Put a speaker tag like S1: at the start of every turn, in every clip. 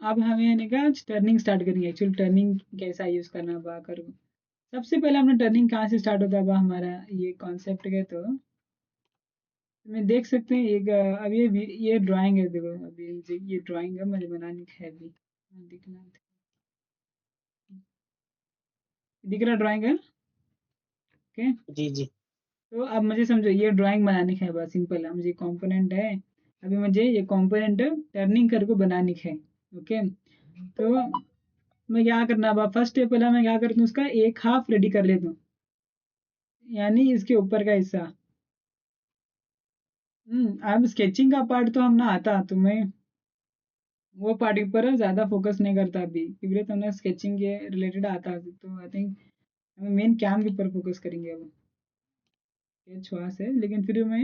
S1: अब हमें यानी का टर्निंग स्टार्ट करेंगे। एक्चुअली टर्निंग कैसा यूज़ करना बा करो। सबसे पहले हमने टर्निंग कहाँ से स्टार्ट होता बा हमारा ये कॉन्सेप्ट के तो मैं देख सकते हैं एक अब ये ड्राइंग है। देखो अभी ये ड्राइंग है मुझे बनानी है अभी दिखना दिख रहा ड्राइंग है ओके।
S2: जी जी।
S1: तो अब मुझे समझो ये ड्राइंग बनानी है बस सिंपल है। मुझे कंपोनेंट है अभी मुझे ये कंपोनेंट टर्निंग करके बनानी है ओके। तो मैं क्या करना अब फर्स्ट पहले मैं क्या करता हूँ उसका एक हाफ रेडी कर लेता हूँ यानी इसके ऊपर का हिस्सा। अब स्केचिंग का पार्ट तो हम ना आता तो मैं वो पार्ट के ऊपर ज़्यादा फोकस नहीं करता अभी क्योंकि तो हमने स्केचिंग के रिलेटेड आता तो आई थिंक हम मेन कैम के ऊपर फोकस करेंगे अब। स्केच हुआ से लेकिन फिर मैं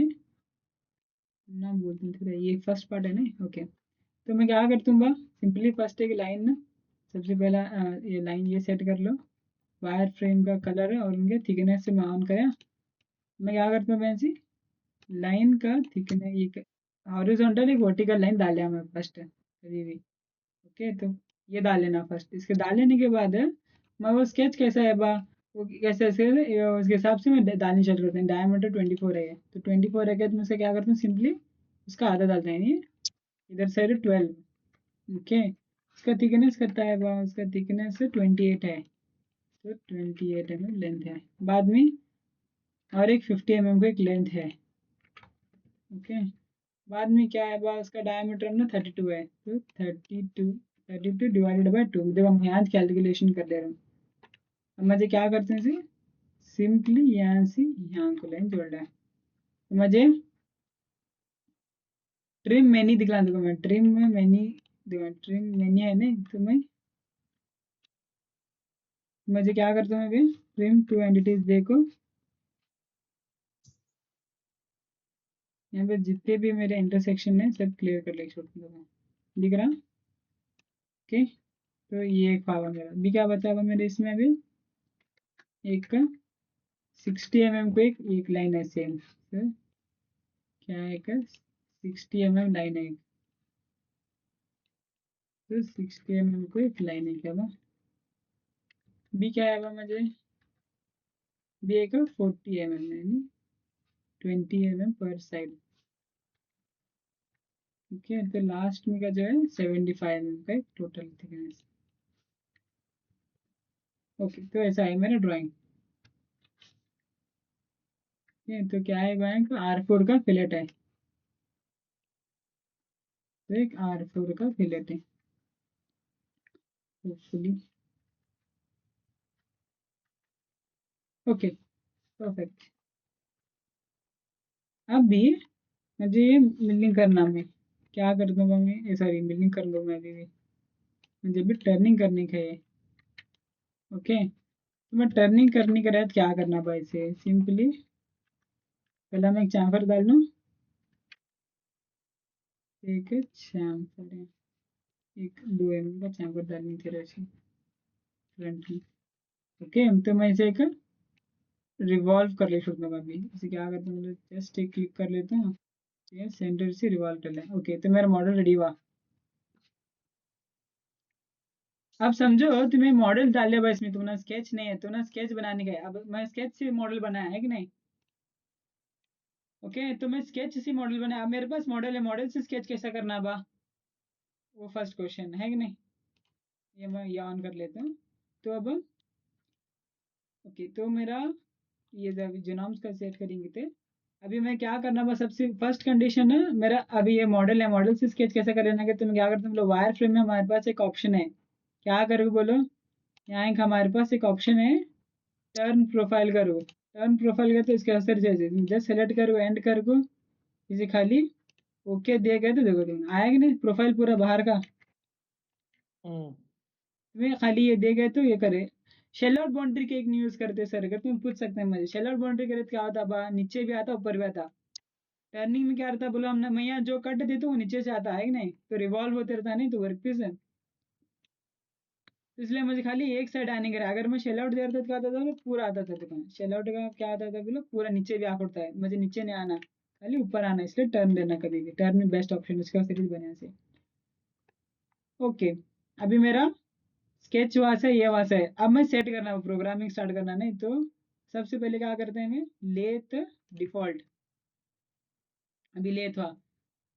S1: ना बोलती हूँ फिर ये फर्स्ट पार्ट है ना ओके। तो मैं क्या करता हूँ बा सिंपली फर्स्ट एक लाइन ना सबसे पहला ये लाइन ये सेट कर लो। वायर फ्रेम का कलर है और उनके थिकनेस से मैं ऑन करें। मैं क्या करता हूँ वैसे लाइन का थिकनेस ये हॉरिजॉन्टल एक वर्टिकल लाइन डाल लिया मैं फर्स्ट अभी भी ओके। तो ये डाल लेना फर्स्ट। इसके डाल लेने के बाद मैं वो स्केच कैसा है बा वो कैसे ऐसे उसके हिसाब से मैं डालनी चालू करता हूँ। डायमीटर 24 है तो 24 है तो मैं से क्या करता हूँ सिंपली उसका आधा डालता है नहीं इधर साइड 12 ओके। उसका थिकनेस करता है बा उसका थिकनेस 28 है तो 28 लेंथ है। बाद में और एक 50 का एक लेंथ है ओके। बाद में क्या है बा उसका डायमीटर ना 32 है तो 32 डिवाइडेड बाय 2 जब हम यहाँ कैलकुलेशन कर ले रहे हैं। अब मुझे क्या करते हैं सिंपली यहाँ से यहाँ को लाइन जोड़ रहा है। तो मुझे ट्रिम मैनी दिखला दूंगा मैं ट्रिम में मैनी ट्रिम मैनी है नहीं तो मैं मुझे क्या करता हूँ अभी ट्रिम टू एंटिटीज देखो यहाँ पे जितने भी मेरे इंटरसेक्शन है सब क्लियर कर ले छोड़ दूंगा दिख रहा ओके। तो ये एक पावर मेरा भी क्या बचा हुआ मेरे इसमें अभी एक 60 को एक लाइन है सेम तो क्या है एक 60 लाइन है तो 60 को एक लाइन है क्या बा बी क्या है बा मुझे बी एक 40 यानी 20 पर साइड ठीक है। तो लास्ट में का जो है 75 का एक टोटल थिकनेस ओके। तो ऐसा है मेरा ड्राइंग ठीक है। तो क्या है बैंक R4 का फिलेट है तो एक R4 का फिलेट है होपफुली ओके परफेक्ट। अब भी मुझे ये मिलिंग करना मैं क्या कर दूंगा मैं सॉरी मिलिंग कर लूँ मैं अभी भी मुझे भी टर्निंग करने का है ओके। तो मैं टर्निंग करने के बाद क्या करना भाई से सिंपली पहला मैं एक चांफर डाल लूँ एक चांफर है एक 2 का चांफर डालनी थी रैसे फ्रंट में ओके। तो मैं इसे एक रिवॉल्व कर ले सकता हूँ अभी इसे क्या करता हूँ जस्ट एक क्लिक कर लेता हूँ ये सेंटर से रिवॉल्व कर लें ओके। तो मेरा मॉडल रेडी हुआ। अब समझो तुम्हें मॉडल डाल लिया इसमें तुम्हारा स्केच नहीं है तो ना स्केच बनाने का है। अब मैं स्केच से मॉडल बनाया है कि नहीं ओके। तो मैं स्केच से मॉडल बनाया अब मेरे पास मॉडल है मॉडल से स्केच कैसा करना बा वो फर्स्ट क्वेश्चन है कि नहीं। ये मैं ये ऑन कर लेता हूँ। तो अब ओके तो मेरा ये जेनोम्स का सेट करेंगे थे। अभी मैं क्या करना बस सबसे फर्स्ट कंडीशन है मेरा अभी ये मॉडल है मॉडल से स्केच कैसे कर लेना कि तो मैं क्या करता हूँ वायर फ्रेम में हमारे पास एक ऑप्शन है क्या करोगे बोलो यहाँ एक हमारे पास एक ऑप्शन है टर्न प्रोफाइल करो। टर्न प्रोफाइल का तो इसके असर जैसे जस्ट सेलेक्ट करो एंड करो इसे खाली ओके दिया गया तो देखो तुम आया कि नहीं प्रोफाइल पूरा बाहर का
S2: हम्म।
S1: तुम्हें खाली ये दे गए तो ये करे। शेल आउट बाउंड्री के एक नहीं यूज करते सर अगर तुम पूछ सकते हैं मुझे शेल आउट बाउंड्री करे तो क्या होता बा नीचे भी आता ऊपर भी आता। टर्निंग में क्या रहता बोलो हमने मैं यहाँ जो कट देता हूँ नीचे से आता है कि नहीं तो रिवॉल्व होते रहता है नहीं तो वर्क पीस है। तो इसलिए मुझे खाली एक साइड आने का अगर मैं शेल आउट दे रहा था तो क्या आता था बोलो पूरा आता था दुकान शेल आउट का क्या आता था बोलो पूरा नीचे भी आ पड़ता है मुझे नीचे नहीं आना खाली ऊपर आना इसलिए टर्न देना कभी भी टर्न में बेस्ट ऑप्शन उसका सीरीज बने से ओके। अभी मेरा स्केच वहां से ये वहां से है। अब मैं सेट करना प्रोग्रामिंग स्टार्ट करना नहीं तो सबसे पहले क्या करते हैं हमें लेथ डिफॉल्ट। अभी लेथ हुआ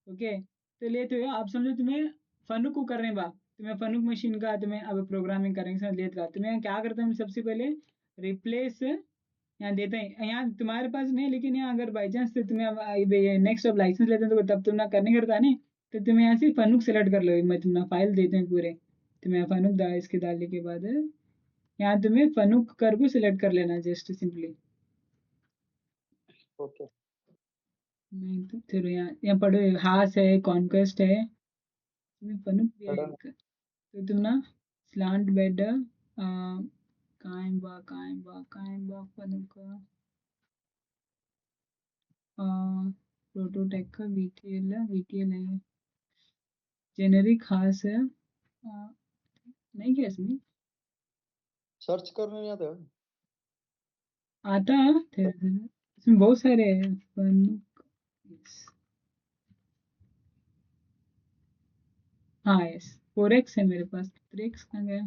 S1: ओके। तो लेथ हुआ आप समझो तुम्हें फनुक को कर रहे हैं बा तुम्हें फनुक मशीन का तुम्हें अब प्रोग्रामिंग करेंगे साथ लेथ का तुम्हें क्या करते हैं हम सबसे पहले रिप्लेस यहाँ देते हैं यहाँ तुम्हारे पास नहीं लेकिन यहाँ अगर बाई चांस तुम्हें नेक्स्ट अब लाइसेंस लेते हैं तो तब तुम ना करने करता नहीं तो तुम्हें यहाँ से फनुक सेलेक्ट कर लो मैं तुम्हें फाइल देते हैं पूरे तुम्हें फनुक इसके डालने के बाद यहाँ तुम्हें फनुक कर को सिलेक्ट कर लेना जस्ट सिंपली।
S2: ओके
S1: नहीं तो फिर यहाँ पढ़ो हास है कॉन्क्वेस्ट है तुम्हें फनुक भी है
S2: पढ़ा
S1: एक तो तुम ना स्लांट बेड काइम बा फनुक प्रोटोटेक का वीटीएल है जेनेरिक खास है नहीं क्या इसमें
S2: सर्च करने नहीं आता।
S1: आता इसमें बहुत सारे हैं फनुक हाँ यस 4x है मेरे पास 3x कहाँ गया।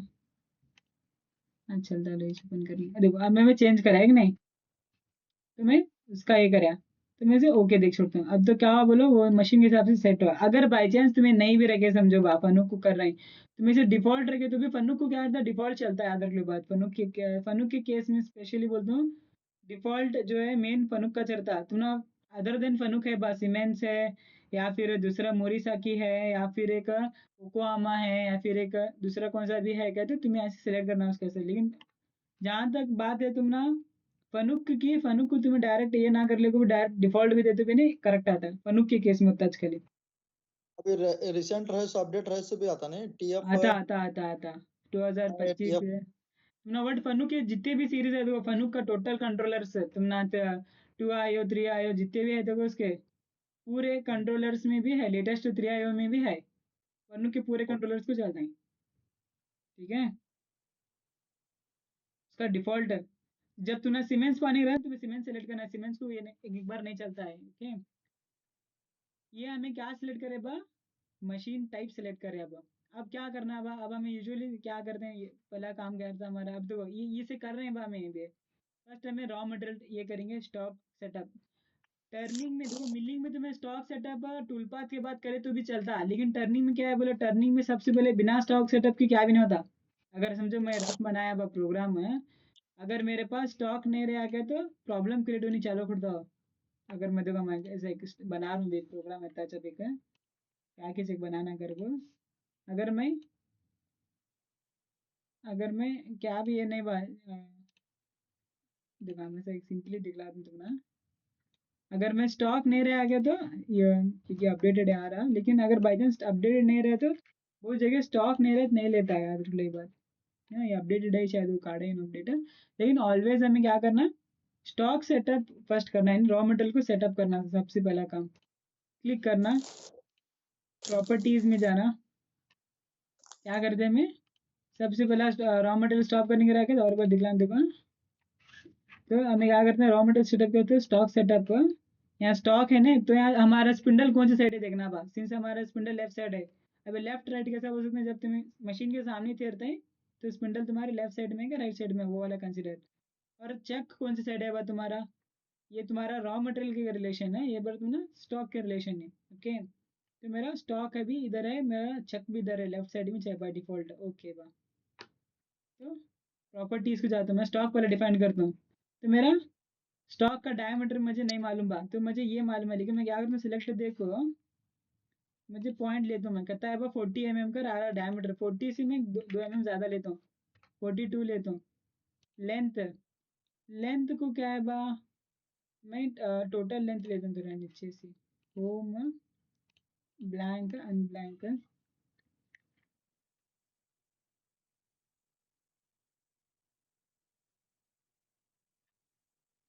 S1: हाँ चलता रही ओपन कर लिया देखो अब मैं चेंज करा है कि नहीं तो मैं उसका ये करा तो मैं से ओके देख छोड़ता हूँ अब तो क्या हुआ बोलो वो मशीन के हिसाब से सेट हुआ अगर बाई चांस तुम्हें नहीं भी रखे समझो बा फनुक को कर रहे हैं तो मैं से डिफॉल्ट रखे तो भी फनुक को क्या था डिफॉल्ट चलता है याद रख लो बात फनुक के केस में स्पेशली बोलता हूँ डिफॉल्ट जो है मेन फनुक का चलता है तुम ना अदर देन फनुक है बस सीमेंस है या फिर दूसरा मोरिसाकी है या फिर एक ओकोआमा है या फिर एक दूसरा कौन सा भी है क्या तो तुम्हें ऐसे सेलेक्ट करना है उसका से लेकिन जहां तक बात है तुम ना फनुक को तुम्हें डायरेक्ट ये ना कर ले डायरेक्ट डिफॉल्ट भी देते भी नहीं करेक्ट आता है फनुक के केस में टच खाली
S2: अभी रिसेंट रहे अपडेट रहे से भी आता नहीं टीएफ
S1: आता 2025
S2: टीएफ।
S1: है तुम ना वर्ड फनुक के जितने भी सीरीज है देखो फनुक का टोटल कंट्रोलर्स तुम ना 2 आयो 3 आयो जितने भी है देखो उसके पूरे कंट्रोलर्स में भी है लेटेस्ट 3 आयो में भी है फनुक के पूरे कंट्रोलर्स को चलता है ठीक है उसका डिफॉल्ट है जब तुम्हें सीमेंस को आने रहा है तुम्हें सीमेंस सेलेक्ट करना है सीमेंस को ये एक बार नहीं चलता है ओके। ये हमें क्या सिलेक्ट करे बा मशीन टाइप सेलेक्ट करे अब क्या करना है अब हमें यूजुअली क्या करते हैं पहला काम क्या था हमारा अब देखो ये से कर रहे हैं हमें ये फर्स्ट हमें रॉ मटेरियल ये करेंगे स्टॉक सेटअप टर्निंग में देखो मिलिंग में तुम्हें स्टॉक सेटअप टूल पाथ के बाद करे तो भी चलता है लेकिन टर्निंग में क्या है बोले टर्निंग में सबसे पहले बिना स्टॉक सेटअप के क्या भी नहीं होता। अगर समझो मैं रफ बनाया हुआ प्रोग्राम है अगर मेरे पास स्टॉक नहीं रह गया तो प्रॉब्लम क्रिएट होनी चालू करता हो। अगर मैं देखो मैं ऐसे बना रहा हूँ एक प्रोग्राम इतना अच्छा देखा क्या किसी बनाना कर को अगर मैं क्या भी ये नहीं दिखा मैं से सिंपली दिखला दूँ तुमने अगर मैं स्टॉक नहीं रह गया तो ये क्योंकि अपडेटेड आ रहा लेकिन अगर बाई चांस अपडेटेड नहीं रहे तो वो जगह स्टॉक नहीं रहे नहीं लेता है याद रख लो ये बात है ये अपडेटेड है शायद वो कार्ड है अपडेटेड लेकिन ऑलवेज हमें क्या करना स्टॉक सेटअप फर्स्ट करना है रॉ मटेरियल को सेटअप करना सबसे पहला काम क्लिक करना प्रॉपर्टीज में जाना क्या करते हैं हमें सबसे पहला रॉ मटेरियल स्टॉप करने के रखे और कोई दिखला देखो तो हमें क्या करते हैं रॉ मटेरियल सेटअप करते हैं स्टॉक सेटअप यहाँ स्टॉक है ना तो यहाँ हमारा स्पिंडल कौन सी साइड है देखना बा सिंस हमारा स्पिंडल लेफ्ट साइड है अभी लेफ्ट राइट कैसा बोल सकते हैं जब तुम्हें मशीन के सामने तैरते हैं तो स्पिंडल तुम्हारे लेफ्ट साइड में है राइट साइड में वो वाला कंसिडर और चेक कौन सी साइड है बा तुम्हारा ये तुम्हारा रॉ मटेरियल के रिलेशन है ये बार तुम ना स्टॉक के रिलेशन है ओके तो मेरा स्टॉक अभी इधर है मेरा चेक भी इधर है लेफ्ट साइड में चाहे बाय डिफॉल्ट ओके बा तो प्रॉपर्टीज को जाता हूँ मैं स्टॉक पहले डिफाइन करता हूँ तो मेरा स्टॉक का डायमीटर मुझे नहीं मालूम बा तो मुझे ये मालूम है लेकिन मैं क्या करूँ सिलेक्ट देखो मुझे पॉइंट लेता हूँ मैं कहता है बा 40 mm का रहा डायमीटर 40 से मैं 2 mm ज़्यादा लेता हूँ 42 लेता हूँ लेंथ लेंथ को क्या है बा मैं टोटल लेंथ लेता हूँ थोड़ा नीचे से होम ब्लैंक अनब्लैंक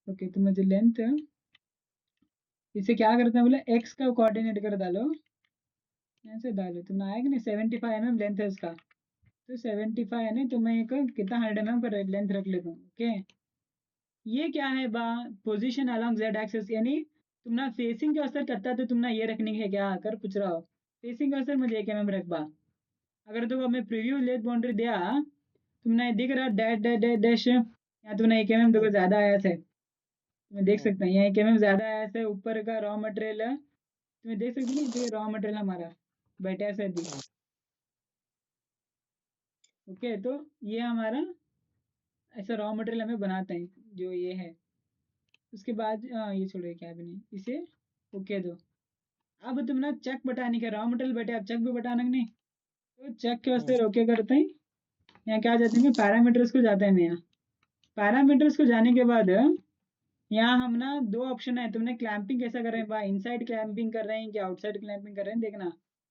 S1: ओके तो मुझे लेंथ इसे क्या करते हैं बोले एक्स का कोऑर्डिनेट कर डालो ऐसे डालो तुमने आया कि नहीं 75 mm लेंथ है इसका तो 75 है ना तो मैं एक कितना 100 mm पर लेंथ रख लेता हूँ ओके। ये क्या है बा पोजीशन अलोंग जेड एक्सिस यानी तुम ना फेसिंग का असर करता तो तुम ना ये रखने है क्या कर पूछ रहा हो फेसिंग का असर मुझे 1 mm रख बा अगर तो हमें प्रीव्यू लेथ बाउंड्री दिया, तुमने दिख रहा डैश डैश डैश डैश, यहाँ तुमने 1 mm देखो ज़्यादा आया है, तुम्हें देख सकते हैं यहाँ 1 mm ज़्यादा आया है, ऊपर का रॉ मटेरियल है, तुम्हें देख सकते हैं ना, रॉ मटेरियल हमारा बैठा है दी। ओके, तो ये हमारा ऐसा रॉ मटेरियल हमें बनाते हैं जो ये है। उसके बाद ये छोड़िए क्या भी नहीं, इसे ओके दो। अब तुम ना चेक बटाने का रॉ मटेरियल बैठे, अब चेक भी बटाना कि नहीं, तो चेक के वास्ते ओके करते हैं। यहाँ क्या जाते हैं, पैरामीटर्स को जाते हैं यहाँ। पैरामीटर्स को जाने के बाद यहाँ हम ना 2 ऑप्शन है, तुमने क्लैंपिंग कैसा कर रहे हैं भाई, इनसाइड क्लैंपिंग कर रहे हैं कि आउटसाइड क्लैंपिंग कर रहे हैं देखना।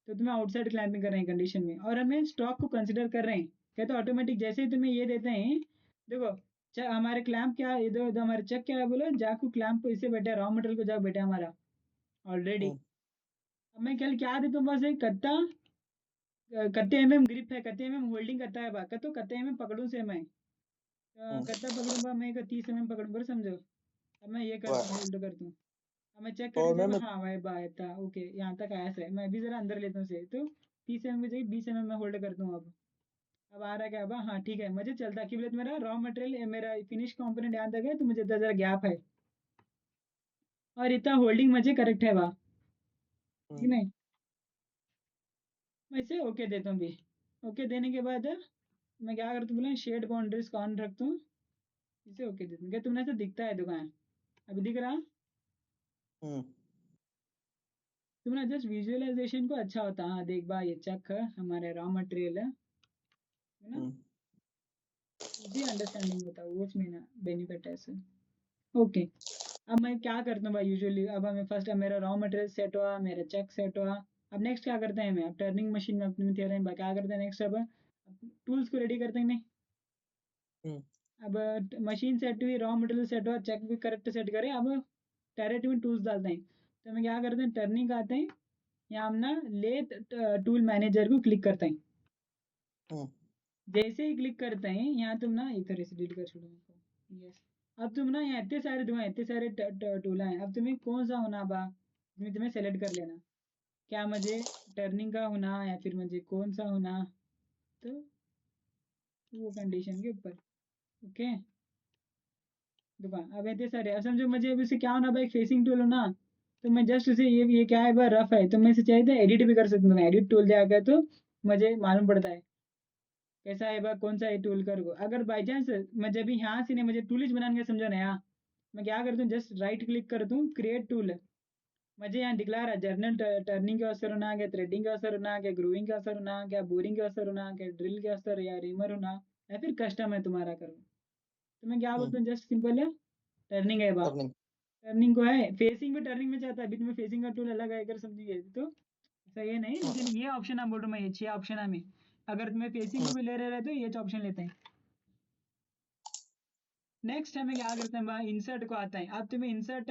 S1: तो तुम्हें आउटसाइड क्लैंपिंग कर रहे हैं कंडीशन में, और हमें स्टॉक को कंसिडर कर रहे हैं क्या, तो ऑटोमेटिक जैसे ही तुम्हें ये देते हैं, देखो हमारे क्लैंप क्या है, इधर इधर हमारे चेक क्या है, बोलो जाकू क्लैंप इसे बैठे रॉ मटेरियल को जाकर बैठे हमारा ऑलरेडी। अब मैं कल क्या देता हूँ, बस एक कत्ता कत्ते ग्रिप है, कत्ते होल्डिंग करता है बा, तो कत्ते पकड़ूं से मैं कत्ता पकड़ूंगा मैं 30 पकड़ूंगा, समझो। अब मैं ये करता हूँ, होल्ड करता हूँ, अब मैं चेक करके देखो, हाँ भाई बाय था ओके, यहाँ तक आया है। मैं अभी जरा अंदर लेता हूँ से, तो 30 mm की जगह 20 mm में होल्ड करता हूँ। अब आ रहा है क्या, अब हाँ ठीक है, मुझे चलता कि बोले मेरा रॉ मटेरियल मेरा फिनिश कंपोनेंट यहाँ तक है, तो मुझे इतना जरा गैप है और इतना होल्डिंग मुझे करेक्ट है वहाँ, ठीक नहीं। मैं इसे ओके देता हूँ भी। ओके देने के बाद मैं क्या करता हूँ, बोले शेड बाउंड्रीज कौन रखता हूँ, इसे ओके देता हूँ। क्या तुमने ऐसा दिखता है दुकान, अभी दिख रहा, तुम्हारा जस्ट विजुअलाइजेशन को अच्छा होता है। हाँ देख बा, ये चक है हमारे रॉ मटेरियल है ना, इजी अंडरस्टैंडिंग होता है वो उसमें ना, बेनिफिट है ऐसे। ओके, अब मैं क्या करता हूँ भाई यूजुअली, अब हमें फर्स्ट मेरा रॉ मटेरियल सेट हुआ, मेरा चेक सेट हुआ। अब नेक्स्ट क्या करते हैं, मैं अब टर्निंग मशीन में अपने थ्योरम क्या करते हैं नेक्स्ट, अब टूल्स को रेडी करते हैं नहीं। अब मशीन सेट हुई, रॉ मटेरियल सेट हुआ, चेक भी करेक्ट सेट करें, अब डायरेक्ट में टूल्स डालते हैं। तो हम क्या करते हैं, टर्निंग आते हैं, यहाँ हम ना लेथ टूल मैनेजर को क्लिक करते हैं। जैसे ही क्लिक करते हैं, यहाँ तुम ना इधर से डिलीट कर छोड़ो, यस। अब तुम ना यहाँ इतने सारे टूल हैं, अब तुम्हें कौन सा होना बा, तुम्हें सेलेक्ट कर लेना, क्या मुझे टर्निंग का होना या फिर मुझे कौन सा होना, तो वो कंडीशन के ऊपर। ओके, देखो अब इतने सारे, अब समझो मुझे अब इसे क्या होना भाई, फेसिंग टूल होना, तो मैं जस्ट उसे ये क्या है भाई, रफ है, तो मैं इसे चाहिए था एडिट भी कर सकता हूँ, एडिट टूल दे आकर तो मुझे मालूम पड़ता है कैसा है बा, कौन सा है टूल कर को। अगर बाई चांस मैं जब यहाँ से नहीं मुझे टूल ही बनाने का समझो ना, यहाँ मैं क्या करता हूँ, जस्ट राइट क्लिक करता हूँ, क्रिएट टूल। मुझे यहाँ दिखला रहा है जर्नल टर्निंग के असर होना, क्या थ्रेडिंग का असर होना, क्या ग्रूविंग का असर होना, क्या बोरिंग का असर होना, क्या ड्रिल का असर या रिमर होना, या फिर कस्टम है तुम्हारा करो। तो मैं क्या बोलता हूँ, जस्ट सिंपल है टर्निंग है बा, टर्निंग को है, फेसिंग भी टर्निंग में चाहता है, अभी तुम्हें फेसिंग का टूल अलग है अगर समझिए तो ऐसा ये नहीं, लेकिन ये ऑप्शन आप बोल रहा हूँ मैं, ये 6 ऑप्शन है में, अगर तुम्हें फेसिंग को भी ले रहे तो ये ऑप्शन लेते हैं। नेक्स्ट हमें क्या करते हैं भाई, इंसर्ट को आता है। अब तुम्हें इंसर्ट,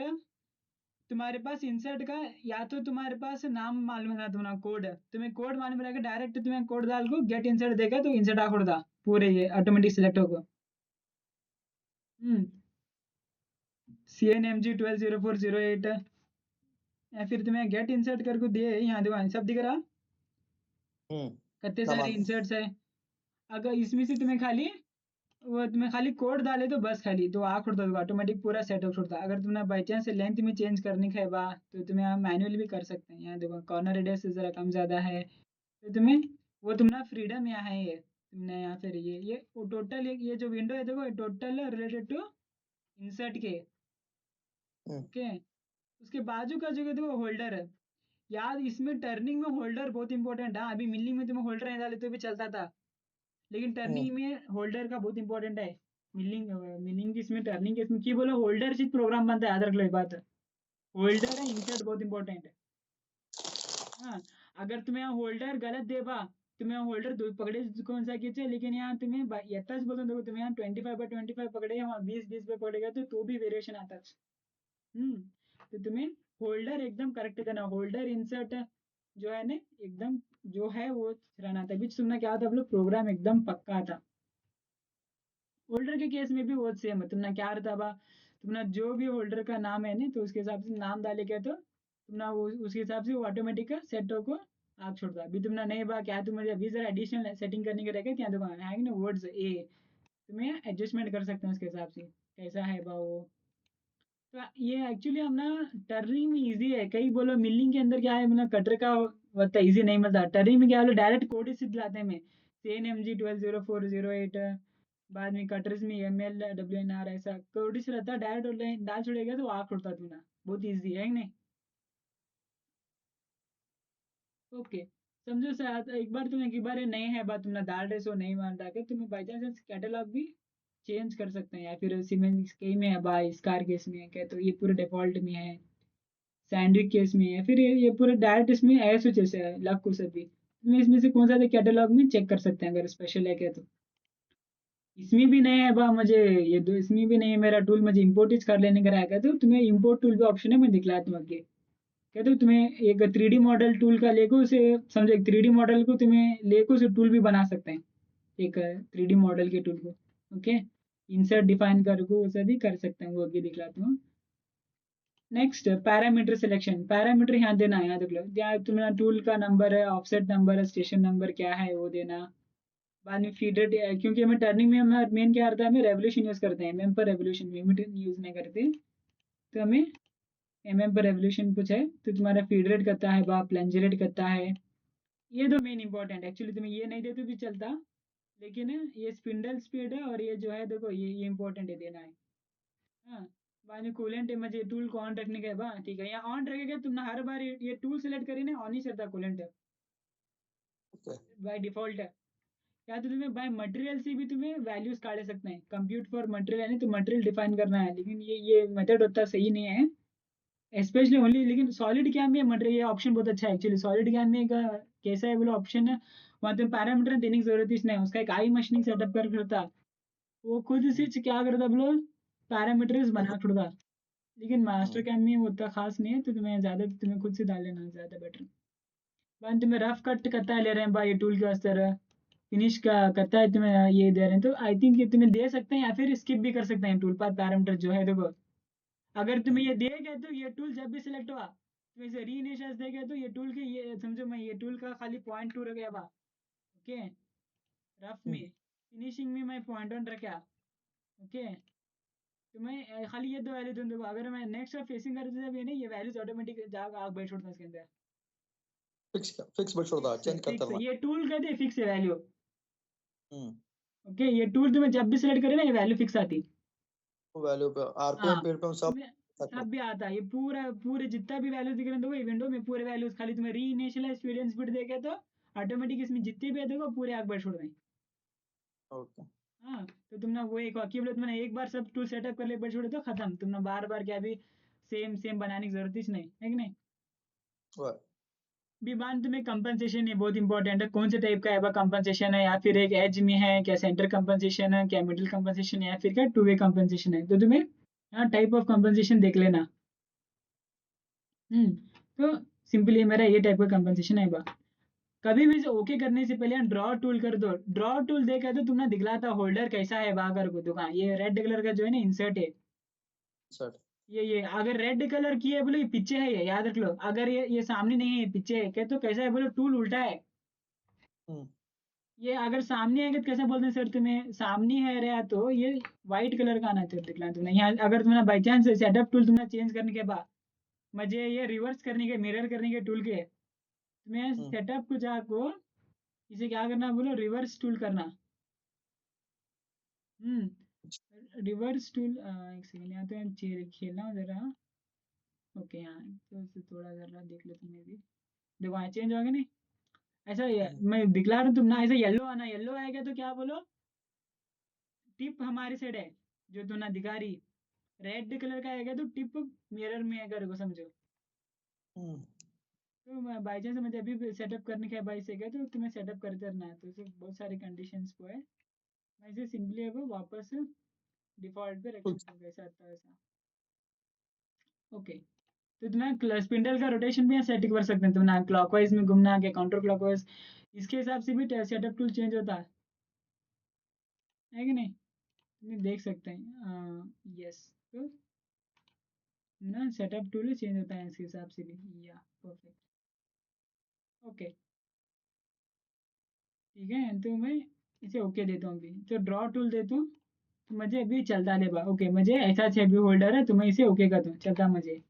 S1: तुम्हारे पास इंसर्ट का या तो तुम्हारे पास नाम मालूम है तुम्हारा कोड, तुम्हें कोड मालूम रहेगा, डायरेक्ट तुम्हें कोड डाल को गेट इंसर्ट देगा तो इंसर्ट आ खुड़ता पूरे ये ऑटोमेटिक सिलेक्ट होगा। CNMG 120408, या फिर तुम्हें गेट इंसर्ट करके दिए यहाँ देखो सब दिख रहा, कितने सारे इंसर्ट्स है। अगर इसमें से तुम्हें खाली वो तुम्हें खाली कोड डाले तो बस, खाली तो आँख उड़ता होगा ऑटोमेटिक पूरा सेटअप छोड़ता। अगर तुमने बाई चांस लेंथ में चेंज करने का है बा, तो तुम्हें आप मैनुअली भी कर सकते हैं। यहाँ देखो कॉर्नर रेडियस ज़रा कम ज़्यादा है, तो तुम्हें वो तुम्हारा फ्रीडम यहाँ है, ये तुमने यहाँ फिर ये वो टोटल ये जो विंडो है देखो, टोटल रिलेटेड टू इंसर्ट के। ओके, उसके बाजू का जो देखो होल्डर है, यार इसमें टर्निंग में होल्डर बहुत इंपॉर्टेंट है। अभी मिलिंग में तुम्हें होल्डर नहीं डाले तो भी चलता था, लेकिन टर्निंग में होल्डर का बहुत इंपॉर्टेंट है। मिलिंग मिलिंग इसमें टर्निंग के इसमें की बोलो होल्डर से प्रोग्राम बनता है, याद रख लो ये बात, होल्डर है इंसर्ट बहुत इंपॉर्टेंट है। हाँ, अगर तुम्हें यहाँ होल्डर गलत दे बा, तुम्हें यहाँ होल्डर दो पकड़े कौन सा खींचे, लेकिन यहाँ तुम्हें यत्ताच बोलो देखो, तुम्हें यहाँ 25/25 पकड़े, यहाँ 20/20 पे पकड़ेगा तो भी वेरिएशन आता है। तो तुम्हें होल्डर एकदम करेक्ट करना, होल्डर इंसर्ट जो है ना एकदम जो है वो रहना था। बीच तुमने क्या था, हम लोग प्रोग्राम एकदम पक्का था। होल्डर के केस में भी वो सेम है, तुमने क्या रहता बा, तुमने जो भी होल्डर का नाम है ना, तो उसके हिसाब से नाम डाले क्या, तो तुमने वो उसके हिसाब से वो ऑटोमेटिक सेट को आग छोड़ता अभी तुमने नहीं बा क्या तुम अभी जरा एडिशनल सेटिंग करने के रहेगा क्या देखो है ना वर्ड्स ए तुम्हें एडजस्टमेंट कर सकते हैं उसके हिसाब से कैसा है बा वो। तो ये एक्चुअली हम ना टर्निंग में इजी है कई बोलो मिलिंग के अंदर क्या है मतलब कटर का होता इजी नहीं मिलता टर्निंग में क्या बोलो डायरेक्ट कोड ही सीध लाते हैं मैं CNMG 120408 बाद में कटर्स में ML WNR ऐसा कोड ही से रहता है डायरेक्ट डाल छोड़ेगा तो आँख उड़ता तू ना बहुत इजी है कि नहीं। ओके समझो सर एक बार तुम्हें एक बार नहीं है बात तुमने डाल रहे सो नहीं मान रहा के तुम्हें बाई चांस कैटलॉग भी चेंज कर सकते हैं या फिर सीमेंस के में है बाई स्कार केस में है क्या तो ये पूरे डिफॉल्ट में है सैंडविच केस में है फिर ये पूरे डायरेक्ट इसमें ऐसे जैसे है लग को सब भी तुम्हें इसमें से कौन सा कैटलॉग में चेक कर सकते हैं अगर स्पेशल है क्या तो। इसमें भी नहीं है बा मुझे ये दो इसमें भी नहीं है मेरा टूल मुझे इम्पोर्ट कर लेने का रहेगा तो तुम्हें इम्पोर्ट टूल भी ऑप्शन है मैं दिखलाया तुम आगे कहते हो तुम्हें एक 3D मॉडल टूल का लेको उसे समझो एक 3D मॉडल को तुम्हें लेको उसे टूल भी बना सकते हैं एक 3D मॉडल के टूल को। ओके इंसर्ट डिफाइन कर को उसे भी कर सकते हैं वो आगे दिखलाता हूँ। नेक्स्ट पैरामीटर सिलेक्शन पैरामीटर यहाँ देना है यहाँ देख लो यहाँ तुम्हारा टूल का नंबर है ऑफसेट नंबर है स्टेशन नंबर क्या है वो देना। बाद में फीड रेट क्योंकि हमें टर्निंग में हमें मेन क्या आता है हमें रेवोल्यूशन यूज करते हैं एमएम पर रेवोल्यूशन यूनिट यूज नहीं करते तो हमें एमएम पर रेवोल्यूशन कुछ है तो तुम्हारा फीड रेट करता है बा प्लंज रेट करता है ये दो मेन इंपॉर्टेंट एक्चुअली तुम्हें ये नहीं देते भी चलता लेकिन ये स्पिंडल स्पीड है और ये जो है देखो ये इंपॉर्टेंट है देना है। हाँ बाद में कूलेंट मुझे टूल को ऑन रखने का है बा ठीक है यहाँ ऑन रखेगा तुमने हर बार ये टूल सेलेक्ट करी ना ऑन ही चलता कूलेंट
S2: ओके
S1: बाय डिफॉल्ट है। या तो तुम्हें बाय मटेरियल से भी तुम्हें वैल्यूज काट सकते हैं कंप्यूट फॉर मटेरियल यानी तो मटेरियल डिफाइन करना है लेकिन ये मेथड उतना सही नहीं है स्पेशली ओनली लेकिन सॉलिड कैम में मटेरियल ये ऑप्शन बहुत अच्छा है एक्चुअली सॉलिड कैम में कैसा है बोलो ऑप्शन है वहाँ तुम्हें पैरामीटर देने की जरूरत ही नहीं है उसका एक आई मशीनिंग सेटअप कर करता वो खुद से क्या करता बोलो पैरामीटर्स बना छोड़ता लेकिन मास्टर कैम में वो उतना खास नहीं है तो तुम्हें खुद से डाल लेना ज़्यादा बेटर। बाद तुम्हें रफ कट करता है ले रहे हैं भाई ये टूल के अस्तर फिनिश का करता है तुम्हें ये दे रहे हैं तो आई थिंक ये तुम्हें दे सकते हैं या फिर स्किप भी कर सकते हैं टूल पाथ पैरामीटर जो है देखो अगर तुम्हें ये दे गए तो ये टूल जब भी सिलेक्ट हुआ तो इसे री इनिशियलाइज दे गए तो ये टूल के ये समझो मैं ये टूल का खाली पॉइंट 2 रख गया बा ओके रफ में फिनिशिंग में मैं पॉइंट 1 रखा ओके तो मैं खाली ये दो वैल्यू दूँ देखो अगर मैं नेक्स्ट और फेसिंग कर देता भी नहीं ये वैल्यूज ऑटोमेटिक जाकर आग बैठ छोड़ता है इसके अंदर।
S2: फिक्स फिक्स बट छोड़
S1: फिक्स है
S2: चेंज करता
S1: फिक्स है
S2: रहना।
S1: ये टूल कहते हैं फिक्स है वैल्यू।
S2: हम्म
S1: ओके ये टूल तुम्हें जब भी सिलेक्ट करे ना ये वैल्यू फिक्स आती।
S2: वैल्यू पे
S1: हाँ
S2: आरपीएम पीडीएम सब
S1: तुम्हें
S2: सेट
S1: सब भी आता है ये पूरा पूरे जितना भी वैल्यूज दिख रहे हैं देखो ये विंडो में पूरे वैल्यूज खाली तुम्हें री इनिशियलाइज स्टूडेंट स्पीड देखे तो ऑटोमेटिक इसमें जितने भी है देखो पूरे आग बढ़ छोड़ दें।
S2: ओके
S1: हाँ तो तुमने वो एक वाक्य बोले तुमने एक बार सब टूल सेटअप कर ले बढ़ छोड़े तो खत्म तुमने बार बार क्या भी सेम सेम बनाने की जरूरत ही नहीं है कि नहीं। विमान तुम्हें कंपनसेशन है बहुत इंपॉर्टेंट है कौन से टाइप का है कंपनसेशन है या फिर एक एज में है क्या सेंटर कंपनसेशन है क्या मिडिल कंपनसेशन है या फिर क्या टू वे कंपनसेशन है तो तुम्हें यहाँ टाइप ऑफ कंपनसेशन देख लेना। तो सिंपली मेरा ये टाइप का कंपनसेशन है बा कभी भी ओके करने से पहले ड्रॉ टूल कर दो ड्रॉ टूल देखा तो तुमने दिखलाता होल्डर कैसा है बागर को दुकान ये रेड कलर का जो है ना इंसर्ट है
S2: सेट
S1: ये अगर रेड कलर की है बोलो ये पीछे है ये याद रख लो अगर ये सामने नहीं है ये पीछे है क्या तो कैसा है बोलो टूल उल्टा है।
S2: हम्म
S1: ये अगर सामने है तो कैसे बोलते हैं सर तुम्हें सामने है रहा तो ये व्हाइट कलर का आना चाहिए दिखला तुमने यहाँ अगर तुमने बाई चांस सेटअप टूल तुमने चेंज करने के बाद मुझे ये रिवर्स करने के मिरर करने के टूल के तुम्हें
S2: हम्म
S1: सेटअप को जाको इसे क्या करना बोलो रिवर्स टूल करना। रिवर्स टूल एक सेकंड यहाँ तो खेलना हो जरा ओके यहाँ तो इसे थोड़ा जरा देख लो तुम्हें भी देखो यहाँ चेंज होगा नहीं ऐसा
S2: हम्म
S1: मैं दिखला रहा हूँ तुम ना ऐसा येलो आना येलो आएगा तो क्या बोलो टिप हमारी साइड है जो तू ना दिखा रही रेड कलर का आएगा तो टिप मिरर में अगर को समझो
S2: हम्म
S1: तो बाई चांस मुझे अभी सेटअप करने के बाई से गया तो तुम्हें सेटअप करते रहना है तो इसमें बहुत सारे कंडीशंस को है मैं इसे सिंपली अब वापस डिफॉल्ट पे रख
S2: कुछ
S1: देता हूँ कैसा आता है वैसा। ओके तो तुम्हें स्पिंडल का रोटेशन भी सेट कर सकते हैं तुम्हें क्लॉकवाइज में घूमना क्या काउंटर क्लॉकवाइज इसके हिसाब से भी सेटअप टूल चेंज होता है कि नहीं तुम्हें देख सकते हैं यस तो ना सेटअप टूल चेंज होता है इसके हिसाब से भी या परफेक्ट ओके। ठीक है, तो मैं इसे ओके देता हूँ अभी, तो ड्रॉ टूल देता हूँ, तो मुझे अभी चलता ले बा, ओके मुझे ऐसा छवि होल्डर है, तो मैं इसे ओके कर दूँ, चलता मुझे,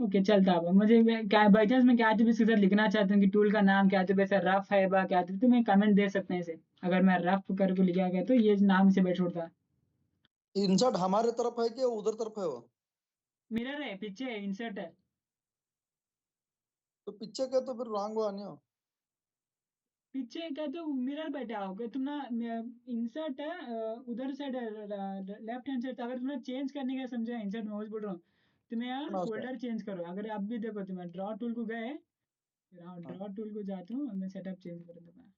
S1: ओके चलता। अब मुझे क्या बाई चांस मैं क्या तो भी इसके साथ लिखना चाहता हूँ कि टूल का नाम क्या तो वैसा रफ है बा क्या तो मैं कमेंट दे सकते हैं इसे, अगर मैं रफ करके लिखा गया तो ये नाम से बैठ छोड़ता।
S2: इंसर्ट हमारे तरफ है कि उधर तरफ है वो?
S1: मिरर है, पीछे है, इंसर्ट है।
S2: तो पीछे के तो फिर रॉन्ग हुआ नहीं हो?
S1: पीछे क्या तो मिरर बैठा होगा तुम ना, इंसर्ट है उधर साइड, लेफ्ट हैंड साइड, अगर तुमने चेंज करने का समझा इंसर्ट में वही बोल रहा हूँ, तुम्हें यहाँ
S2: ना उसका।
S1: फोल्डर चेंज करो, अगर अब भी देखो तुम्हें ड्रॉ टूल को गए, फिर हाँ
S2: हाँ,
S1: ड्रॉ टूल को जाता हूँ, मैं सेटअप चेंज कर दूंगा।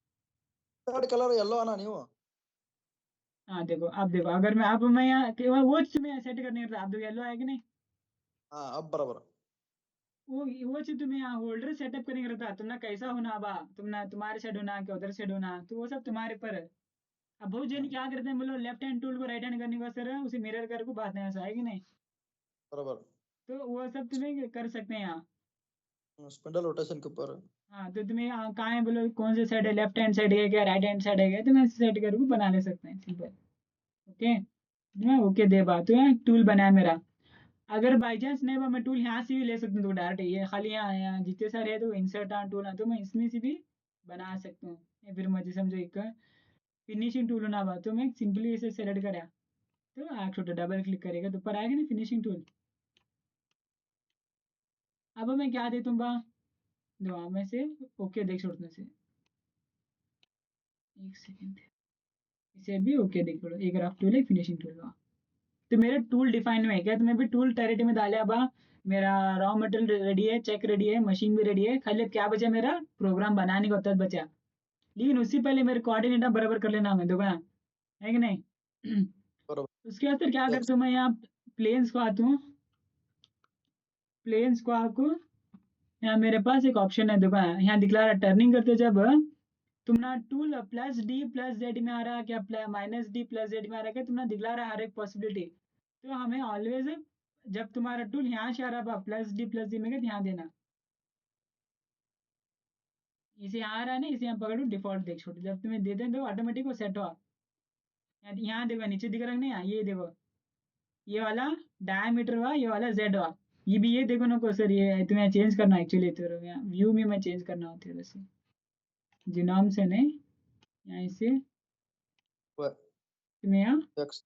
S2: थर्ड कलर येलो आना नहीं हुआ?
S1: हाँ देखो, अब देखो अगर मैं अब मैं यहाँ वो चीज़ तुम्हें सेट करने का, अब देखो येलो आया कि नहीं,
S2: हाँ अब बराबर।
S1: वो चीज तुम्हें यहाँ होल्डर सेटअप करने का रहता, तुम ना कैसा होना बा, तुम ना तुम्हारे साइड होना कि उधर साइड होना, तो वो सब तुम्हारे पर है। अब बहुत जन क्या करते हैं, बोलो लेफ्ट हैंड टूल को राइट हैंड करने का सर उसे मिरर कर को बात है, ऐसा है कि नहीं,
S2: बराबर।
S1: तो वो सब तुम्हें कर सकते हैं यहाँ।
S2: स्पिंडल रोटेशन के ऊपर।
S1: हाँ तो तुम्हें यहाँ कहाँ है बोलो, कौन से साइड है, लेफ्ट हैंड साइड है क्या राइट हैंड साइड है क्या, तो मैं सेट करके बना ले सकते हैं सिंपल। ओके, मैं ओके दे बात, तो यहाँ टूल बनाया मेरा। अगर बाई चांस नहीं बा, मैं टूल यहाँ से भी ले सकता हूँ, तो डायरेक्ट ये खाली यहाँ जितने सारे है तो इंसर्ट टूल है, तो मैं इसमें से भी बना सकता हूँ, या फिर मुझे समझो एक फिनिशिंग टूल होना बा, तो मैं सिंपली इसे सेलेक्ट करा, तो एक छोटा डबल क्लिक करेगा तो ऊपर आएगा ना फिनिशिंग टूल। अब मैं क्या देता हूँ बा, दो में से ओके देख छोड़ने से, एक सेकेंड, इसे भी ओके देख छोड़ो, एक रफ टूल है फिनिशिंग टूल बा, तो मेरे टूल डिफाइन में है क्या, तो मैं भी टूल टेरिटरी में डाले अब मेरा रॉ मटेरियल रेडी है, चेक रेडी है, मशीन भी रेडी है, खाली अब क्या बचा मेरा प्रोग्राम बनाने का तक बचा। लेकिन उससे पहले मेरे कोऑर्डिनेटर बराबर कर लेना है देखो ना, है कि नहीं।
S2: बराबर।
S1: उसके बाद फिर क्या
S2: एक
S1: करता हूँ मैं यहाँ प्लेन्स को आता हूँ, प्लेन्स को आको यहाँ मेरे पास एक ऑप्शन है देखो, यहाँ दिखला रहा टर्निंग करते जब तुम ना tool plus D plus Z में आ रहा है क्या, माइनस डी प्लस जेड में आ रहा है क्या, तुम ना दिखला रहा है हर एक पॉसिबिलिटी, तो हमें ऑलवेज जब तुम्हारा टूल यहाँ से आ रहा है प्लस डी प्लस डी में क्या ध्यान देना, इसे यहाँ आ रहा है ना, इसे यहाँ पकड़ो डिफॉल्ट देख छोड़ो, जब तुम्हें दे दें तो ऑटोमेटिक वो सेट हो। यहाँ देखो नीचे दिख रहा है ना, ये देखो ये वाला डायमीटर हुआ, ये वाला जेड हुआ, ये भी ये देखो ना को सर, ये तुम्हें चेंज करना एक्चुअली, तो व्यू में मैं चेंज करना होती है वैसे, जिनोम से नहीं, यहाँ से तुम्हें यहाँ
S2: एक्स।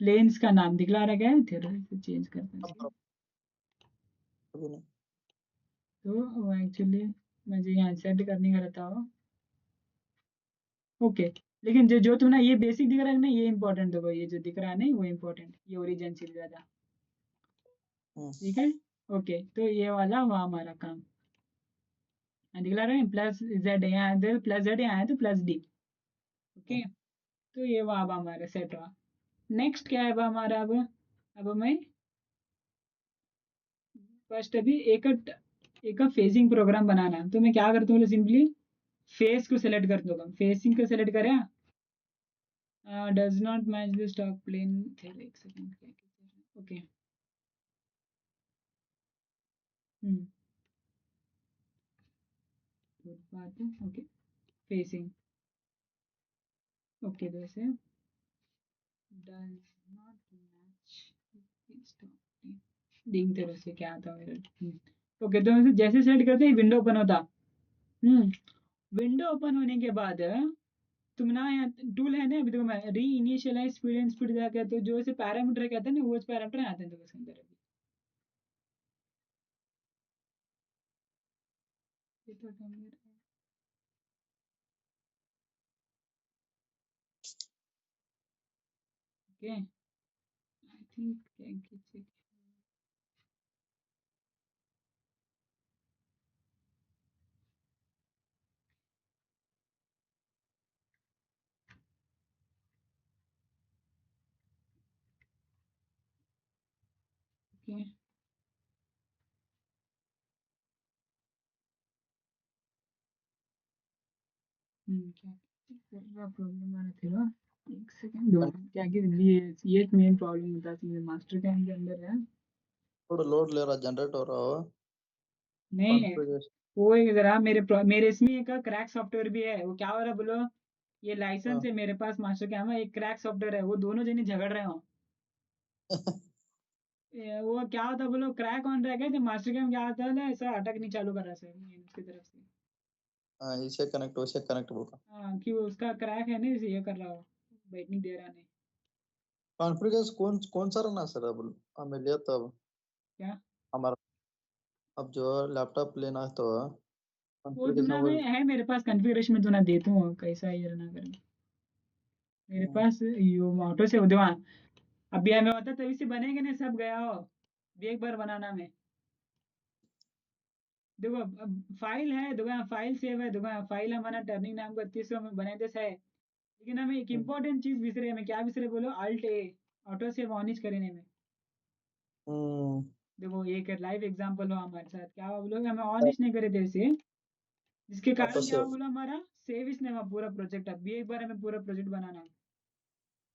S1: प्लेन्स का नाम दिखला रखा है, थोड़ा सा चेंज करते हैं
S2: अब
S1: इसे।
S2: बराबर। अभी नहीं।
S1: तो एक्चुअली मुझे यहाँ सेट करने का रहता हो, ओके। लेकिन जो जो तुमने ये बेसिक दिख रहा है ना, ये इंपॉर्टेंट देखो, ये जो दिख रहा है नहीं वो इंपॉर्टेंट, ये ओरिजिन से ज्यादा, ठीक है। ओके, तो ये वाला हुआ हमारा काम, यहाँ दिखला रहे हैं प्लस जेड, यहाँ प्लस जेड, यहाँ है तो प्लस डी, ओके। तो ये हुआ अब हमारा सेट हुआ। नेक्स्ट क्या है अब हमारा, अब मैं फर्स्ट अभी एक फेसिंग प्रोग्राम बनाना है, तो मैं क्या करता हूँ सिंपली फेस को सेलेक्ट कर दूंगा, फेसिंग को सेलेक्ट करें, does not match the stock plane, एक सेकंड, ओके, हम्म, गुड बात है, ओके, फेसिंग, ओके, वैसे डज नॉट मैच स्टॉक, देखते हैं वैसे क्या आता है मेरा, ओके, तो वैसे जैसे सेलेक्ट करते हैं विंडो ओपन होता, हम्म, विंडो ओपन होने के बाद तुम ना यहाँ टूल है ना, अभी देखो मैं री इनिशियलाइज स्पीड एंड स्पीड जाके, तो जो से पैरामीटर कहते हैं ना वो पैरामीटर आते हैं तो उसके अंदर अभी, ये तो ओके, आई थिंक ओके, क्या प्रॉब्लम आ रहा था, एक सेकंड दो, क्या कि ये मेन प्रॉब्लम होता है मास्टर कैम के अंदर है,
S2: थोड़ा लोड ले रहा, जनरेट हो रहा हो।
S1: नहीं
S2: कॉन्फ़िगरेशन।
S1: वो एक जरा मेरे इसमें एक क्रैक सॉफ्टवेयर भी है। वो क्या हो रहा है बोलो, ये
S2: हाँ।
S1: लाइसेंस है मेरे पास मास्टर कैम है, एक क्रैक सॉफ्टवेयर है, वो दोनों जने झगड़ रहे हो। वो क्या होता है बोलो, क्रैक ऑन रह गए तो मास्टर कैम क्या होता है ना, ऐसा अटक नहीं चालू कर रहा सर उसकी तरफ से।
S2: हाँ, इसे कनेक्ट उसे कनेक्ट बोलता।
S1: हाँ कि वो उसका क्रैक है ना, इसे ये कर रहा हो, बैठ नहीं दे रहा नहीं।
S2: कॉन्फ़िगरेशन कौन कौन सा रहना सर? अब हमें लिया तब
S1: क्या
S2: हमारा, अब जो लैपटॉप लेना है तो
S1: वो तुम
S2: कॉन्फ़िगरेशन
S1: ना,
S2: वो।
S1: मैं है मेरे पास कॉन्फ़िगरेशन में, तो ना देता हूँ कैसा ये रहना कर। मेरे
S2: हम्म,
S1: पास यो ऑटो से उधवा, अभी हमें होता तभी से बनेंगे ना, सब गया हो अभी एक बार बनाना में। देखो अब फाइल है, देखो यहाँ फाइल सेव है, देखो यहाँ फाइल हमारा टर्निंग नाम का 30 में बने थे है। लेकिन हमें एक
S2: हम्म,
S1: इम्पोर्टेंट चीज बिसरे, हमें क्या बिसरे बोलो, alt A, auto save on ही करने में।
S2: हम्म,
S1: देखो एक लाइव एग्जांपल हो हमारे साथ, क्या हुआ बोलो, हमें ऑन ही नहीं करे थे इसे, जिसके
S2: ऑटो
S1: कारण क्या हुआ
S2: सेव।
S1: बोलो, हमारा सेव इसने हुआ पूरा प्रोजेक्ट। अब भी एक बार हमें पूरा प्रोजेक्ट बनाना है।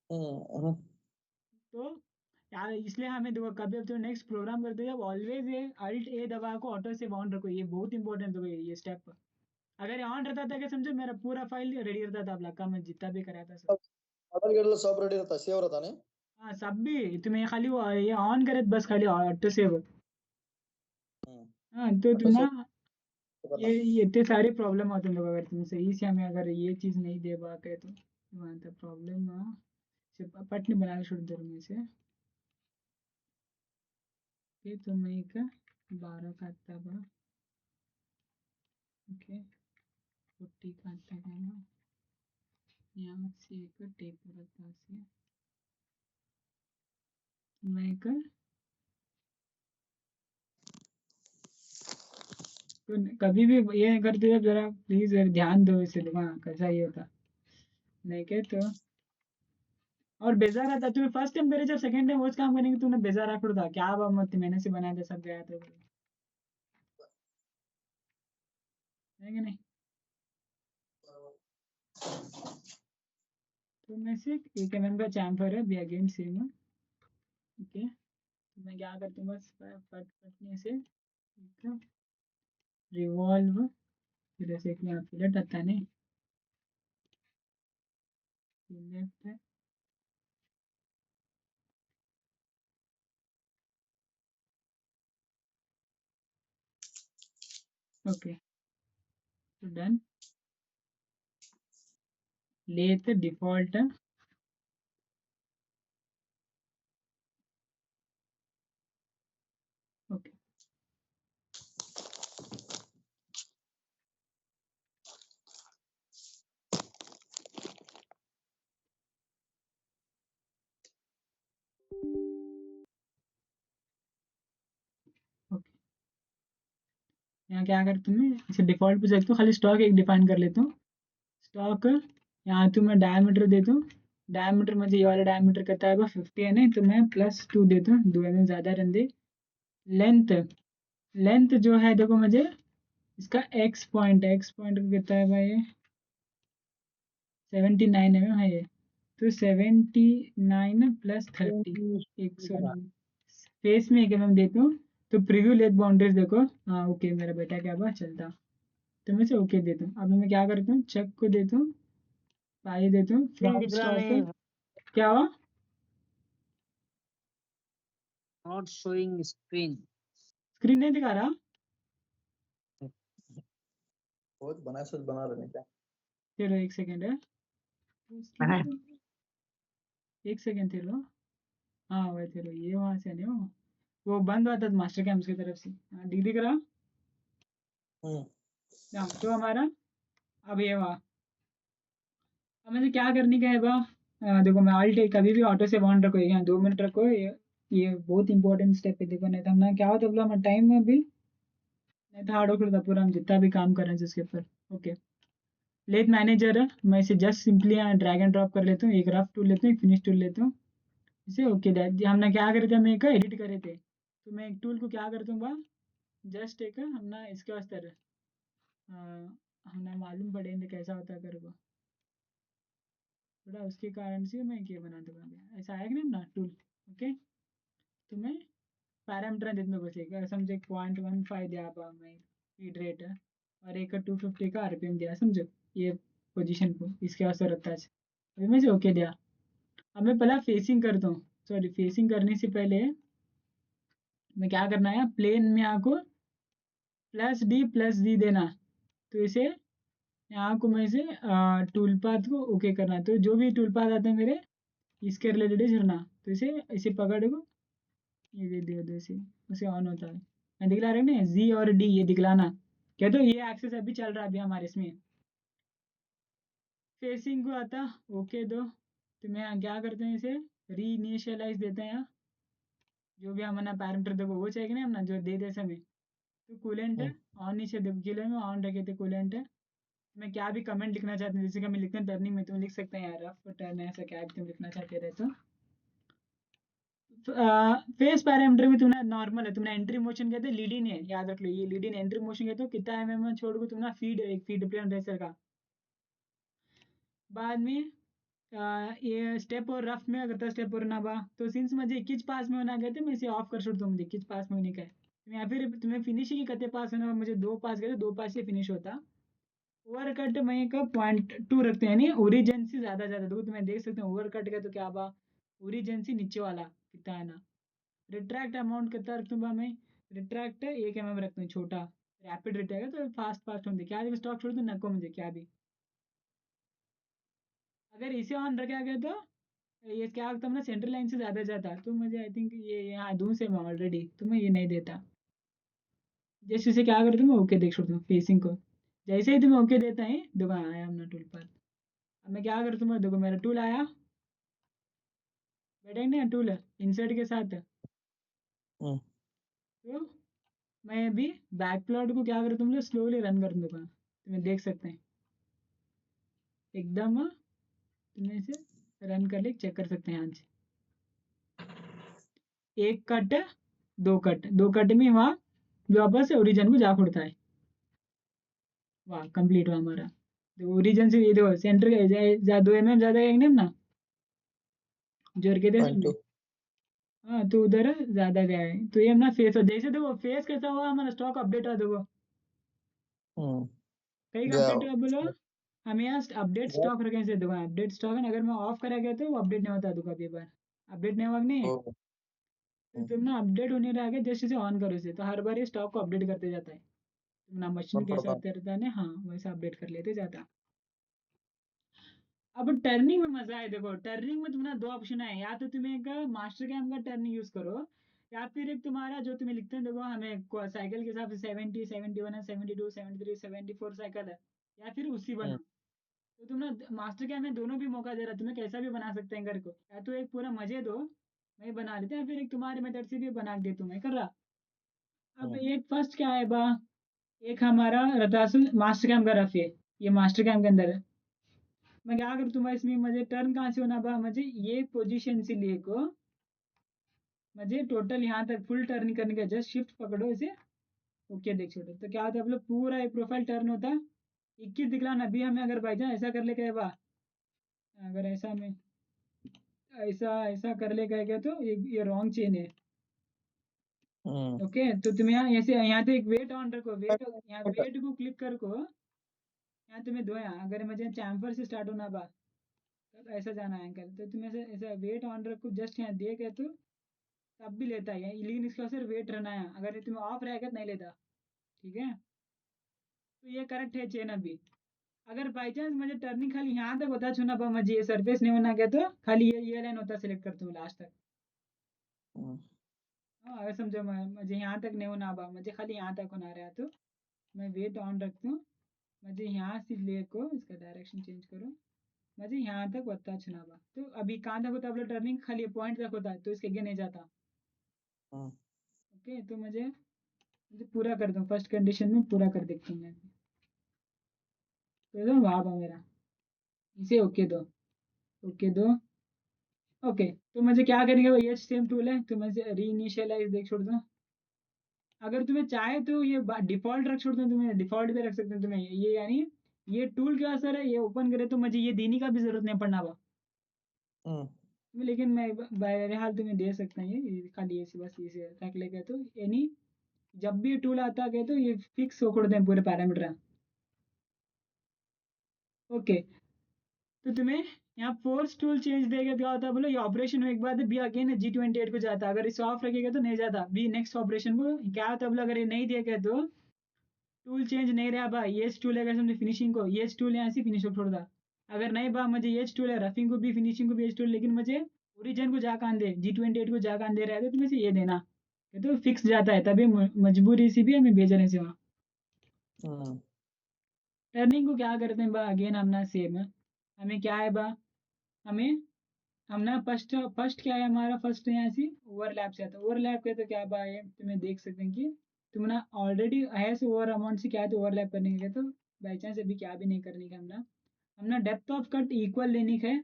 S2: हम्म, हम्म,
S1: तो यार इसलिए हमें देखो, कभी अब तो नेक्स्ट प्रोग्राम करते हैं, ऑलवेज ये अल्ट ए दबा को ऑटो सेव ऑन रखो, ये बहुत इंपॉर्टेंट है ये स्टेप। अगर ये ऑन रहता था कि समझो मेरा पूरा फाइल रेडी रहता था, अब लगा मैं जितना भी कराया था सब।
S2: मॉडल गेट सब रेडी रहता, सेव रहता नहीं।
S1: हाँ सब भी तुम्हें खाली वो ये ऑन करे तो बस, खाली ऑटो सेव।
S2: हम्म,
S1: हाँ तो तुम
S2: ऑटो
S1: ना,
S2: सेव करना।
S1: ये इतने सारे प्रॉब्लम आते हैं लोग, अगर तुम सही से हमें अगर ये चीज़ नहीं दे पाते तो वहाँ तो प्रॉब्लम पट नहीं बनाना छोड़ दे में से। ओके तो मैं एक 12 का तब, ओके 40 का तब, यहाँ से एक टेप रखता से मैं एक, तो कभी भी ये करते हो जरा प्लीज ध्यान दो इसे, देखो हाँ, कैसा ये होता नहीं के तो। और बेजार आता तुम्हें फर्स्ट टाइम करे, जब सेकंड टाइम वो काम करेंगे तुमने बेजार आ था, क्या अब मत मैंने से बनाया था सब गया था, है कि नहीं। तो मैं से एक एम का चैम्फर है, बी अगेन सेम। ओके तो मैं क्या करता हूँ, बस फट फटने से रिवॉल्व, फिर ऐसे एक यहाँ फिलेट आता है नहीं, लेफ्ट है। ओके तो डन, लेते डिफॉल्ट है। ओके ओके यहाँ क्या करते हैं, इसे डिफॉल्ट पे सकते हो, खाली स्टॉक एक डिफाइन कर लेता हूँ। स्टॉक यहाँ तो मैं डायमीटर देता हूँ, डायमीटर मुझे ये वाला डायमीटर कहता है 50 है नहीं, तो मैं +2 देता हूँ, 2 ज़्यादा रन दे। लेंथ, लेंथ जो है देखो मुझे इसका एक्स पॉइंट को कहता है भाई 79 है ये, तो 79 + 30, 109। फेस में एक एम देता हूँ, तो प्रीव्यू लेथ बाउंड्रीज देखो, हाँ ओके मेरा बेटा क्या हुआ चलता, तो मैं से ओके देता हूँ। अब मैं क्या करता हूँ, चेक को देता हूँ, पाई देता हूँ
S3: स्क्रीन
S1: फ्रॉम
S3: दिख रहा
S1: स्टॉक।
S3: नहीं,
S1: क्या हुआ,
S3: नॉट शोइंग स्क्रीन।
S1: स्क्रीन नहीं दिखा रहा,
S2: बहुत बना सोच बना रहे हैं क्या?
S1: चलो एक सेकेंड है, एक सेकेंड थे लो, हाँ वही थे लो, ये वहाँ से नहीं हो, वो बंद हुआ था मास्टर कैम्प की तरफ से, हाँ दिख रहा।
S2: हम्म,
S1: हाँ तो हमारा अब ये हुआ, अब मुझे क्या करने का है बा, देखो मैं ऑल्ट कभी भी ऑटो से बाउंड रखो, यहाँ 2 मिनट रखो, ये बहुत इंपॉर्टेंट स्टेप है, देखो नहीं तो हम ना क्या होता है बोला, टाइम में अभी नहीं था हार्ड होता पूरा, हम जितना भी काम कर रहे हैं जिसके ऊपर। ओके लेथ मैनेजर है, मैं इसे जस्ट सिंपली यहाँ ड्रैग एंड ड्रॉप कर लेता हूँ, एक रफ टूल लेता हूँ, एक फिनिश टूल लेता हूँ, इसे ओके दैट हमने क्या करे थे, हम एक एडिट करे थे, तो मैं एक टूल को क्या करता हूँ बा, जस्ट एक हमने इसके वास्ते हमने मालूम पड़े कैसा होता है कर को, थोड़ा उसके कारण से मैं ये बना दूंगा, ऐसा आएगा ना टूल। ओके तो मैं पैरामीटर देता हूँ, बस एक समझे 0.15 दिया मैं फीड रेट है, और एक 250 का आरपीएम दिया, समझो ये पोजीशन को, इसके वास्ते रहता है। अभी मैं से ओके दिया। अब मैं पहला फेसिंग करता हूँ, सॉरी फेसिंग करने से पहले मैं क्या करना है, प्लेन में आपको प्लस डी देना। तो इसे यहाँ को मैं इसे टूल पाथ को ओके करना है। तो जो भी टूल पाथ आते हैं मेरे इसके रिलेटेड ही चुनना। तो इसे इसे पकड़ को ये दे दिया, इसे उसे ऑन होता है। मैं दिखला रहे ना जी और डी, ये दिखलाना क्या, तो ये एक्सेस अभी चल रहा है अभी हमारे इसमें। फेसिंग को आता ओके दो, तो मैं यहाँ क्या करते हैं, इसे रीइनिशियलाइज देते हैं। यहाँ जो भी हमारा पैरामीटर देखो वो चाहिए ना अपना जो दे दे समय। तो कूलेंट है ऑन नीचे देखो, किलो में ऑन रखे थे कूलेंट है। मैं क्या भी कमेंट लिखना चाहते हैं, जैसे कि मैं लिखते हैं टर्निंग में, तुम लिख सकते हैं यार रफ टर्न ऐसा क्या भी तुम लिखना चाहते रहे तो। फेस पैरामीटर भी तुम्हारा नॉर्मल है, तुम्हारा एंट्री मोशन कहते हैं लीड इन है, याद रख लो ये लीड इन एंट्री मोशन कहते हो कितना mm छोड़ को तुम्हारा फीड एक फीड प्लेन रेसर का। बाद में ये स्टेप और रफ में अगर स्टेप और ना बा तो सिंस मुझे 21 पास में होना गया तो मैं इसे ऑफ कर छोड़ता हूँ, मुझे 21 पास में होने का है। या फिर तुम्हें फिनिश ही कते पास होना, मुझे 2 पास गए, 2 पास से फिनिश होता। ओवर कट मैं का 0.2 रखते हैं, यानी ओरिजेंसी ज़्यादा देखो तुम्हें देख सकते हैं ओवर कट का तो क्या बा, ओरिजेंसी नीचे वाला कितना है ना। रिट्रैक्ट अमाउंट कितना रखूँ बा मैं, रिट्रैक्ट 1 mm रखता हूँ छोटा। रैपिड रिट्रैक्ट है तो फास्ट होते क्या स्टॉक छोड़ दूँ नको मुझे क्या भी। अगर इसे ऑन रखा गया तो ये क्या होता ना सेंट्रल लाइन से ज़्यादा जाता, तो मुझे आई थिंक ये यहाँ दूर से मैं ऑलरेडी तो मैं ये नहीं देता। जैसे इसे क्या करता हूँ मैं ओके देख छोड़ता हूँ फेसिंग को। जैसे ही तुम्हें ओके देता है देखो आया अपना टूल पर। अब मैं क्या करता हूँ देखो मेरा टूल आया, बैठेंगे ना टूल इंसर्ट के साथ। तो मैं अभी बैक प्लॉट को क्या करता हूँ स्लोली रन कर दूंगा, तुम्हें देख सकते हैं एकदम तुम्हें इसे रन कर ले चेक कर सकते हैं यहाँ से। एक कट दो कट में वहाँ वापस ओरिजिन को जा खुड़ता है। वाह कंप्लीट हुआ हमारा। देखो ओरिजिन से ये देखो सेंटर का 2 mm ज़्यादा है ना जोड़ के दे समझे।
S2: 0.2
S1: हाँ तो उधर ज़्यादा गया है, तो ये अपना फेस हो जैसे देखो फेस कैसा हुआ हमारा स्टॉक अपडेट हुआ देखो कहीं
S2: गया
S1: अपडेट हुआ बोलो। हम यहाँ अपडेट
S2: गया
S1: स्टॉक रखें से दुकान अपडेट स्टॉक है, अगर मैं ऑफ करा गया तो वो अपडेट नहीं होता दुकान बार अपडेट नहीं हुआ कि नहीं।
S2: ओ,
S1: तो तुम ना अपडेट होने रहा है जस्ट इसे ऑन करो इसे, तो हर बार ये स्टॉक को अपडेट करते जाता है। तुम ना मशीन कैसा
S2: कंफर्म
S1: रहता है ना, हाँ वैसा अपडेट कर लेते जाता। अब टर्निंग में मजा है, देखो टर्निंग में तुम्हारा 2 ऑप्शन है, या तो तुम्हें एक मास्टर कैम का टर्निंग यूज करो, या फिर एक तुम्हारा जो तुम्हें लिखते हैं देखो हमें साइकिल के हिसाब से 70 71 है 72 73 74 साइकिल है, या फिर उसी बनाओ। तो तुम ना मास्टर कैम में दोनों भी मौका दे रहा है, तुम्हें कैसा भी बना सकते हैं घर को, या तो एक पूरा मजे दो मैं बना लेते हैं, फिर एक तुम्हारे मेथड से भी बना के तुम्हें कर रहा। अब एक फर्स्ट क्या है बा, एक हमारा रतासुल मास्टर कैम का रफ है, ये मास्टर कैम के अंदर है। मैं क्या करूँ तुम्हारे इसमें मुझे टर्न कहाँ से होना बा, मुझे ये पोजीशन से लिए को मुझे टोटल यहाँ तक फुल टर्न करने का, जस्ट शिफ्ट पकड़ो इसे ओके देख छोड़ो, तो क्या होता है आप लोग पूरा एक प्रोफाइल टर्न होता है 21 दिख रहा ना। अभी हमें अगर बाई चांस ऐसा कर ले गए बा, अगर ऐसा में ऐसा ऐसा कर ले गए क्या तो ये रॉन्ग चेन है। ओके तो तुम यहाँ ऐसे यहाँ तो एक वेट ऑन रखो, वेट यहाँ वेट को क्लिक कर को यहाँ तुम्हें दो, यहाँ अगर मुझे चैम्फर से स्टार्ट होना बा तब ऐसा जाना है एंकल, तो तुम ऐसे ऐसा वेट ऑन रखो जस्ट यहाँ दे के तो तब भी लेता है, लेकिन इसका सिर्फ वेट रहना है, अगर तुम्हें ऑफ रहेगा तो नहीं लेता। ठीक है तो ये करेक्ट है चेन। अभी अगर बाई चांस मुझे टर्निंग खाली यहाँ तक होता छूना पा, मुझे ये सरफेस नहीं होना गया तो खाली ये लाइन होता सिलेक्ट करता हूँ लास्ट तक। हाँ अगर समझो मुझे यहाँ तक नहीं होना बा, मुझे खाली यहाँ तक होना रहा तो मैं वेट ऑन रखता हूँ, मुझे यहाँ से ले को इसका डायरेक्शन चेंज करो, मुझे यहाँ तक होता छुना बा। तो अभी कहाँ तक होता है टर्निंग खाली पॉइंट तक होता है तो इसके आगे नहीं जाता। ओके तो मुझे पूरा कर दूँ, फर्स्ट कंडीशन में पूरा कर देखता हूँ मैं। तो वहाँ बा मेरा इसे ओके दो ओके दो। ओके तो मुझे क्या करेंगे ये सेम टूल है तो मैं रीइनिशियलाइज देख छोड़ दूँ। अगर तुम्हें चाहे तो ये डिफॉल्ट रख छोड़ दूँ, तुम्हें डिफॉल्ट भी रख सकते हैं तुम्हें ये, यानी ये टूल क्या असर है, ये ओपन करे तो मुझे ये देने का भी जरूरत नहीं पड़ना बा। लेकिन मैं बहरहाल तुम्हें दे सकता हूँ ये खाली ऐसे बस इसे रख लेगा तो यानी जब भी टूल आता है तो ये फिक्स हो कर दें पूरे पैरामीटर। ओके, तो तुम्हें यहाँ फोर्स टूल चेंज देगा, क्या होता है बोलो, ये ऑपरेशन होने के बाद बी अगेन G28 को जाता है, अगर इसे ऑफ रखेगा तो नहीं जाता बी नेक्स्ट ऑपरेशन को। क्या होता है बोलो, अगर ये नहीं देगा तो टूल चेंज नहीं रहा बा, ये टूल है समझे फिनिशिंग को, ये टूल यहाँ से फिनिश को छोड़ दा। अगर नहीं बा मुझे ये टूल है रफिंग को भी फिनिशिंग को भी ये टूल, लेकिन मुझे ओरिजिन को जाकान दे G28 को जाकान दे रहा है तो तुम्हें से ये देना, ये तो फिक्स जाता है, तभी मजबूरी से भी हमें भेज रहे से वहाँ।
S2: हम्म
S1: टर्निंग को क्या करते हैं बा, अगेन हमने सेम है, हमें क्या है बा, हमें हमने फर्स्ट फर्स्ट क्या है हमारा, फर्स्ट यहाँ से ओवरलैप से आता है, ओवरलैप के तो क्या बा है, तुम्हें देख सकते हैं कि तुमने ऑलरेडी है से ओवर अमाउंट से क्या है तो ओवरलैप करने के लिए, तो बाई चांस अभी क्या भी नहीं करने का हमने, हमने डेप्थ ऑफ कट इक्वल लेने का है,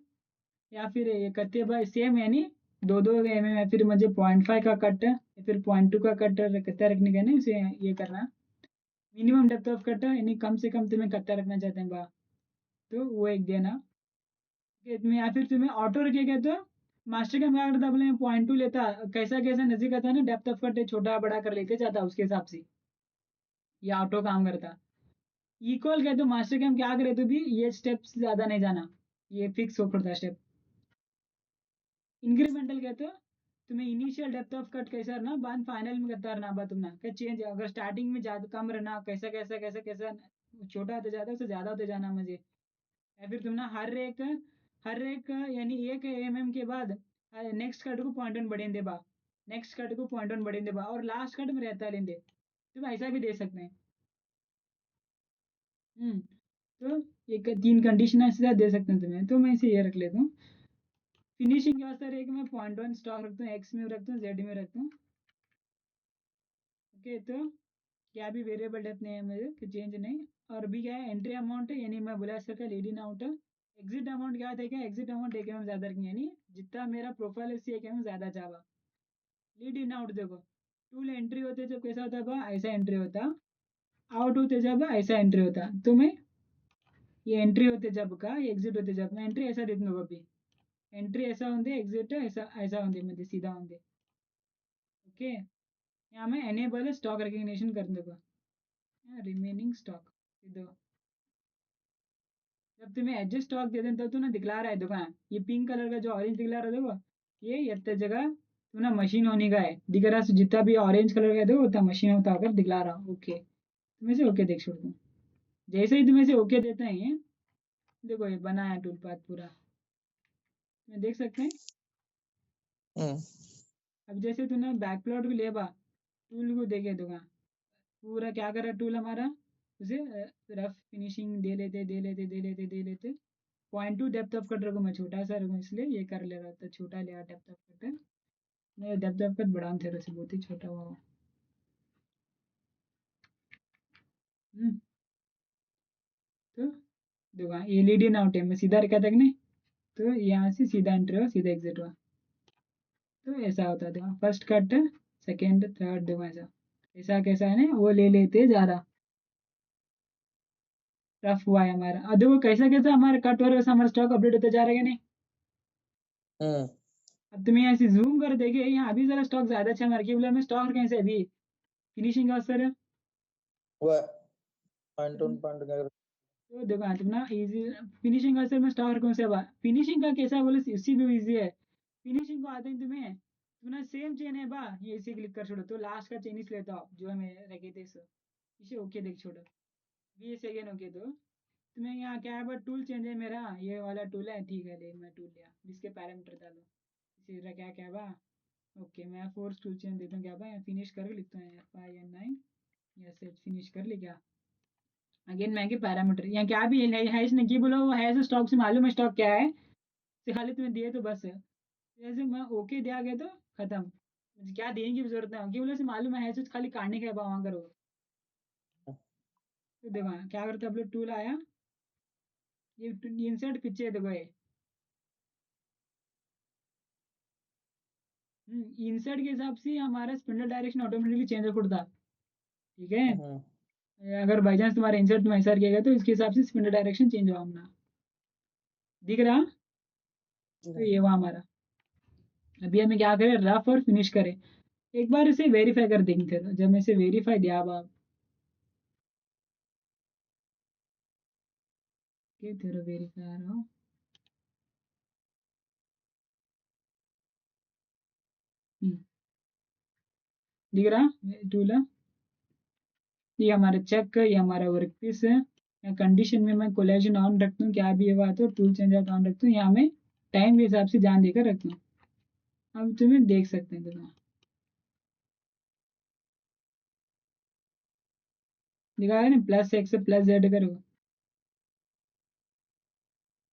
S1: या फिर ये करते भाई सेम, यानी 2-2 mm, या फिर मुझे 0.5 का कट है या फिर 0.2 का कट कितना रखने का है ना, इसे ये करना मिनिमम डेप्थ ऑफ कट है, यानी कम से कम तुम्हें कितना रखना चाहते हैं बा, तो वो एक देना। तुम्हें या फिर तुम्हें ऑटो रखेगा तो मास्टर का क्या करता, बोले 0.2 लेता, कैसा कैसा नजदीक आता है ना डेप्थ ऑफ कट छोटा बड़ा कर लेते जाता उसके हिसाब से, ये ऑटो काम करता। इक्वल कहे तो मास्टर का हम क्या करे तो भी ये स्टेप से ज्यादा नहीं जाना, ये फिक्स हो पड़ता स्टेप। इंक्रीमेंटल कहते हो तुम्हें इनिशियल डेप्थ ऑफ कट कैसा रहना, बाद फाइनल में करता रहना बा, तुमने क्या चेंज, अगर स्टार्टिंग में ज्यादा कम रहना, कैसा कैसा कैसा कैसा छोटा होते जाता उससे ज्यादा होते जाना मुझे, या फिर तुमने हर एक यानी 1 mm के बाद नेक्स्ट कट को 0.1 बढ़ें दे बा, नेक्स्ट कट को 0.1 बढ़ें दे बा, और लास्ट कट में रहता लेंदे, तुम ऐसा भी दे सकते हैं। हम्म, तो ये 3 कंडीशन ऐसे दे सकते हैं तुम्हें, तो मैं इसे ये रख लेता हूँ। फिनिशिंग क्या सर, एक मैं 0.1 स्टॉक रखता हूँ, एक्स में रखता हूँ, जेड में रखता हूँ। ओके, तो क्या भी वेरिएबल डेप्थ नहीं है मुझे कि चेंज नहीं, और भी क्या है एंट्री अमाउंट है, यानी मैं बोला सर का लीड इन आउट है। एग्जिट अमाउंट क्या था, क्या एग्जिट अमाउंट 1 mm ज़्यादा रखेंगे, यानी जितना मेरा प्रोफाइल है उससे 1 mm ज़्यादा चाहवा। लीड इन आउट देखो, टूल एंट्री होते जब कैसा होता बा, ऐसा एंट्री होता, आउट होते जब ऐसा एंट्री होता, तो मैं ये एंट्री होते जब का, एग्जिट होते जब मैं एंट्री ऐसा देता हूँ अभी, एंट्री ऐसा होंगे, एग्जिट ऐसा ऐसा होंगे, मुझे सीधा होंगे। ओके, यहाँ मैं एनेबल स्टॉक रिकग्निशन कर दूंगा, रिमेनिंग स्टॉक दो, जब तुम्हें एडजस्ट स्टॉक दे दें तब तो ना दिखला रहा है दुकान, ये पिंक कलर का जो ऑरेंज दिखला रहा है देखो, ये इतने जगह तो ना मशीन होने का है दिख रहा है, जितना भी ऑरेंज कलर का है देखो उतना मशीन होता होकर दिखला रहा हूँ। ओके, तुम्हें से ओके देख छोड़ दूँ, जैसे ही तुम्हें से ओके देते हैं ये देखो ये बना है टूल पाथ पूरा, तुम्हें देख सकते हैं।
S2: हम्म
S1: अब जैसे तूने बैक प्लॉट को ले बा, टूल को देखे दुकान पूरा क्या कर रहा है टूल हमारा, उसे रफ फिनिशिंग दे लेते 0.2 डेप्थ ऑफ कट रखो, मैं छोटा सा रखूँ इसलिए ये कर ले रहा था, छोटा लिया डेप्थ ऑफ कट है, नहीं डेप्थ ऑफ कट बढ़ाऊँ थे वैसे बहुत ही छोटा हुआ हो। तो देखो एलईडी ना उठे, मैं सीधा रखा था कि नहीं, तो यहाँ से सीधा एंट्री हुआ सीधा एग्जिट हुआ, तो ऐसा होता था फर्स्ट कट सेकेंड थर्ड देखो ऐसा, ऐसा कैसा है ना वो ले लेते जा रहा, रफ हुआ है हमारा, और देखो कैसा कैसा हमारा कट हो रहा है वैसा हमारा स्टॉक अपडेट होता जा रहा है कि नहीं।
S2: हम्म
S1: अब तुम्हें ऐसे जूम कर देखे यहाँ अभी जरा स्टॉक ज्यादा अच्छा मार के बोला, मैं स्टॉक कैसे अभी फिनिशिंग का असर है,
S2: वो पॉइंट ऑन पॉइंट का
S1: तो देखो आज ना इजी फिनिशिंग का सर मैं स्टार कौन से बा, फिनिशिंग का कैसा बोले इसी भी इजी है, फिनिशिंग को आते हैं तुम्हें सेम चेन है बा, ये इसे क्लिक कर छोड़ो तो लास्ट का चेन इस लेता हो जो हमें रखे थे इसे ओके देख छोड़ो, 20 सेकेंड ओके, तो तुम्हें यहाँ क्या है बट टूल चेंज है मेरा, ये वाला टूल है ठीक है, ले मैं टूल लिया जिसके पैरामीटर डालो, इसे क्या क्या बा, ओके मैं फोर्स टूल चेंज देता हूँ क्या बा, फिनिश करके लिखता हूँ FIN9, यस फिनिश कर ली क्या, अगेन मैं के पैरामीटर यहाँ क्या भी है इसने की बोला वो है स्टॉक से मालूम है स्टॉक क्या है, से खाली तुम्हें दिए तो बस है, जैसे मैं ओके दिया गया तो खत्म, मुझे क्या देने की भी जरूरत नहीं होगी, बोले से मालूम है तो खाली काटने का वहाँ करो, तो देखो क्या करते अब टूल आया, ये इंसर्ट पीछे देखो ये इंसर्ट के हिसाब से हमारा स्पिंडल डायरेक्शन ऑटोमेटिकली चेंज हो था, ठीक है, अगर बाई चांस तुम्हारा इंसर्ट तुम ऐसा किएगा तो इसके हिसाब से स्पिंडल डायरेक्शन चेंज हुआ अपना, दिख रहा, तो ये हुआ हमारा। अभी हमें क्या करें रफ और फिनिश करें, एक बार इसे वेरीफाई कर देंगे, जब मैं इसे वेरीफाई दिया अब ओके तेरा वेरीफाई आ रहा दिख रहा टूल है ये हमारा चेक ये हमारा वर्क पीस है कंडीशन में मैं कोलेजन ऑन रखता हूँ क्या भी ये बात हो टूल चेंज ऑन रखता हूँ यहाँ मैं टाइम के हिसाब से ध्यान देकर रखता हूँ अब तुम्हें देख सकते हैं तुम्हें दिखा रहे ना प्लस एक्स से प्लस जेड करो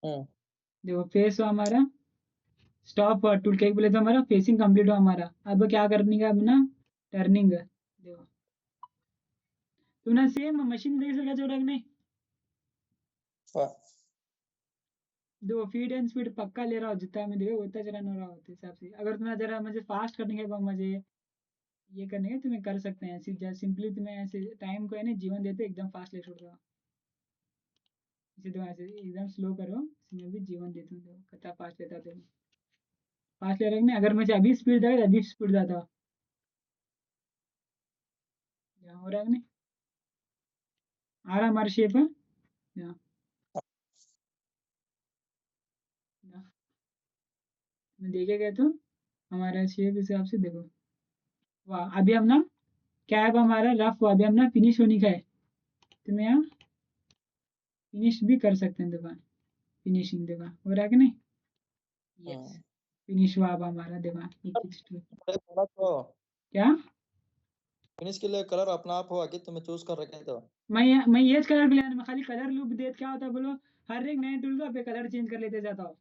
S1: देखो फेस हो हमारा स्टॉप टूल के बोले तो हमारा फेसिंग कंप्लीट हो हमारा अब क्या करने का अपना टर्निंग देखो तुमने सेम मशीन देख सका जो रखने दो फीड एंड स्पीड पक्का ले रहा हो जितना मैं देखो उतना चलाना रहा होता हिसाब से अगर तुम्हें जरा मुझे फास्ट करने के बाद मुझे ये करने के तुम्हें कर सकते हैं सिंपली तुम्हें ऐसे टाइम को है ना जीवन देते एकदम फास्ट ले छोड़ रहा इसे तो ऐसे एकदम स्लो करो इसमें भी जीवन देता हूँ देखो कितना फास्ट लेता देखो फास्ट ले रखने अगर मुझे अभी स्पीड जाएगा तो अभी स्पीड जाता यहाँ हो रहा है नहीं आ रहा हमारा शेप है यहाँ मैं देखे गए तो हमारा शेप हिसाब से देखो वाह अभी हम ना क्या है हमारा रफ हुआ अभी हम ना फिनिश होने का है तो मैं यहाँ फिनिश भी कर सकते हैं दुकान फिनिशिंग दुकान हो रहा है कि नहीं यस फिनिश हुआ अब हमारा दुकान क्या
S2: फिनिश के लिए कलर अपना आप हुआ कि तुम्हें चूज कर रखे तो
S1: मैं ये कलर भी लेना मैं खाली कलर लूप दे क्या होता है बोलो हर एक नए टूल को कलर चेंज कर लेते जाता हूँ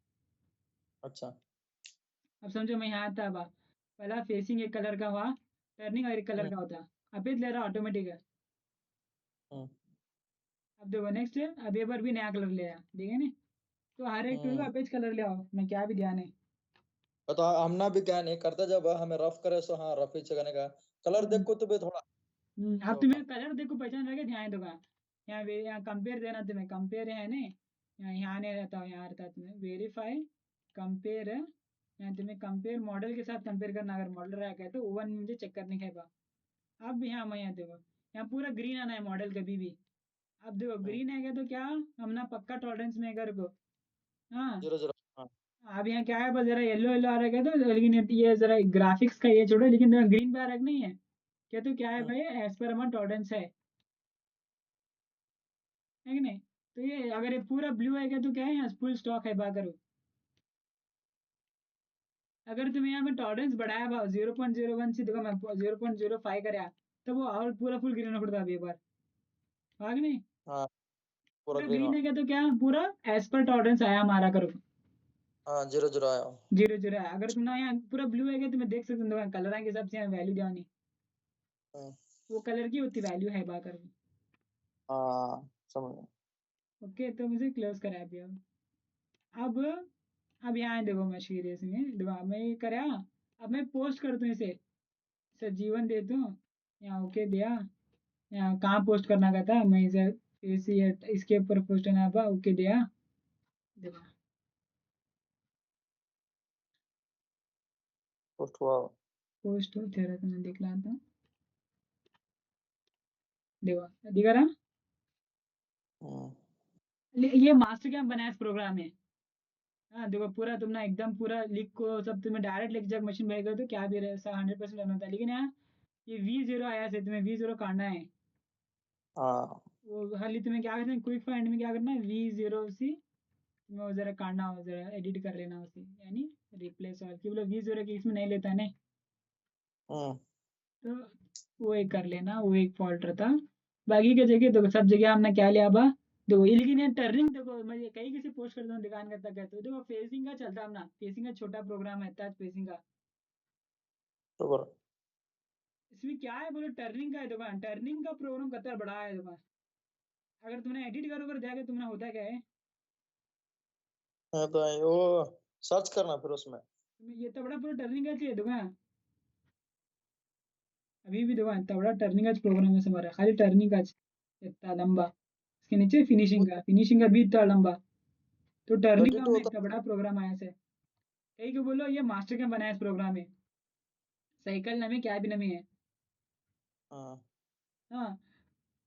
S2: अच्छा
S1: अब समझो मैं यहाँ आता अब पहला फेसिंग एक कलर का हुआ टर्निंग और एक कलर का होता अब ले रहा ऑटोमेटिक है अब देखो नेक्स्ट अब ये बार भी नया कलर ले आया देखे नहीं तो हर एक टूल को अपेज कलर ले आओ मैं क्या भी ध्यान है
S2: तो हमना भी क्या नहीं करता जब हमें रफ करे सो हाँ रफ ही करने का कलर देखो तो भी थोड़ा
S1: अब तुम्हें कलर देखो पहचान रखे ध्यान दूंगा यहाँ कंपेयर देना तुम्हें कंपेयर है ना यहाँ नहीं रहता हूँ यहाँ रहता तुम्हें वेरीफाई कंपेयर है यहाँ तुम्हें कंपेयर मॉडल के साथ कंपेयर करना अगर मॉडल रहा है तो ओवन मुझे चेक करने का है अब यहाँ मैं यहाँ देखो यहाँ पूरा ग्रीन आना है मॉडल कभी भी अब देखो ग्रीन है क्या तो क्या हम ना पक्का टॉलरेंस में अगर को हाँ
S2: 0 0
S1: अब यहाँ क्या है बस जरा येलो येलो आ रहा है तो लेकिन ये जरा ग्राफिक्स का ये छोड़ो लेकिन ग्रीन पे आ रहा नहीं है क्या तो क्या है भाई एज पर हमारा टॉलरेंस है कि नहीं तो ये अगर ये पूरा ब्लू है क्या तो क्या है यहाँ फुल स्टॉक है बाकर अगर तुम्हें यहाँ पे टॉलरेंस बढ़ाया भाव 0.01 से देखो मैं 0.05 कराया तो वो और पूरा फुल ग्रीन पड़ता है एक बार हाँ कि नहीं
S2: हाँ पूरा
S1: पूरा
S2: ग्रीन
S1: ग्रीन है क्या तो क्या पूरा एज पर टॉलरेंस आया हमारा करो
S2: हाँ 0 0 आया
S1: 0 0 है अगर तुम ना यहाँ पूरा ब्लू है क्या तुम्हें देख सकते हो कलर के हिसाब से यहाँ वैल्यू दिया नहीं वो कलर की होती वैल्यू है बाकर
S2: हाँ समझ गया
S1: ओके तो मुझे क्लोज करा दिया अब अब यहाँ देखो मैं सीरियस में दिमाग में ये करा अब मैं पोस्ट करता हूँ इसे सर जीवन दे दूँ यहाँ ओके दिया यहाँ कहाँ पोस्ट करना का था मैं इसे इसके ऊपर पोस्ट करना था ओके दिया देखो
S2: पोस्ट हुआ
S1: पोस्ट हो तेरा तो मैं देख लाता हूँ देखो दिखा रहा ये मास्टर कैंप बनाया इस प्रोग्राम में हाँ देखो पूरा तुम ना एकदम पूरा लिख को सब तुम्हें डायरेक्ट लिख जब मशीन भेज तो क्या भी रहे 100% रन होता है लेकिन यहाँ ये V0 आया से तुम्हें V0 काटना है
S2: हाँ
S1: वो खाली तुम्हें क्या करना है क्विक फाइंड में क्या करना है V0 सी तुम्हें वो जरा काटना हो जरा एडिट कर लेना उसे यानी रिप्लेस ऑल की बोलो V0 की इसमें नहीं लेता है नहीं तो वो एक कर लेना वो एक फॉल्ट रहता बाकी की जगह देखो सब जगह हमने क्या लिया बा देखो ये लेकिन ये टर्निंग देखो मैं ये कहीं किसी पोस्ट करता हूँ दुकान करता कहते हो देखो फेसिंग का चलता है ना फेसिंग का छोटा प्रोग्राम है टच फेसिंग का इसमें क्या है बोलो टर्निंग का है दुकान टर्निंग का प्रोग्राम कतर बड़ा है दुकान अगर तुमने एडिट करोगे जाके तुमने होता क्या है
S2: तो वो सर्च करना फिर उसमें
S1: तुम्हें ये तो बड़ा पूरा टर्निंग का चाहिए दुकान अभी भी दुकान इतना बड़ा टर्निंग का प्रोग्राम है हमारा खाली टर्निंग का इतना लंबा इसके नीचे फिनिशिंग का भी इतना लंबा तो टर्निंग का
S2: 22
S1: हमने
S2: होता
S1: इतना बड़ा प्रोग्राम आया से कहीं को बोलो ये मास्टर कैंप बनाया इस प्रोग्राम में साइकिल नाम है क्या भी नाम है
S2: हाँ
S1: हाँ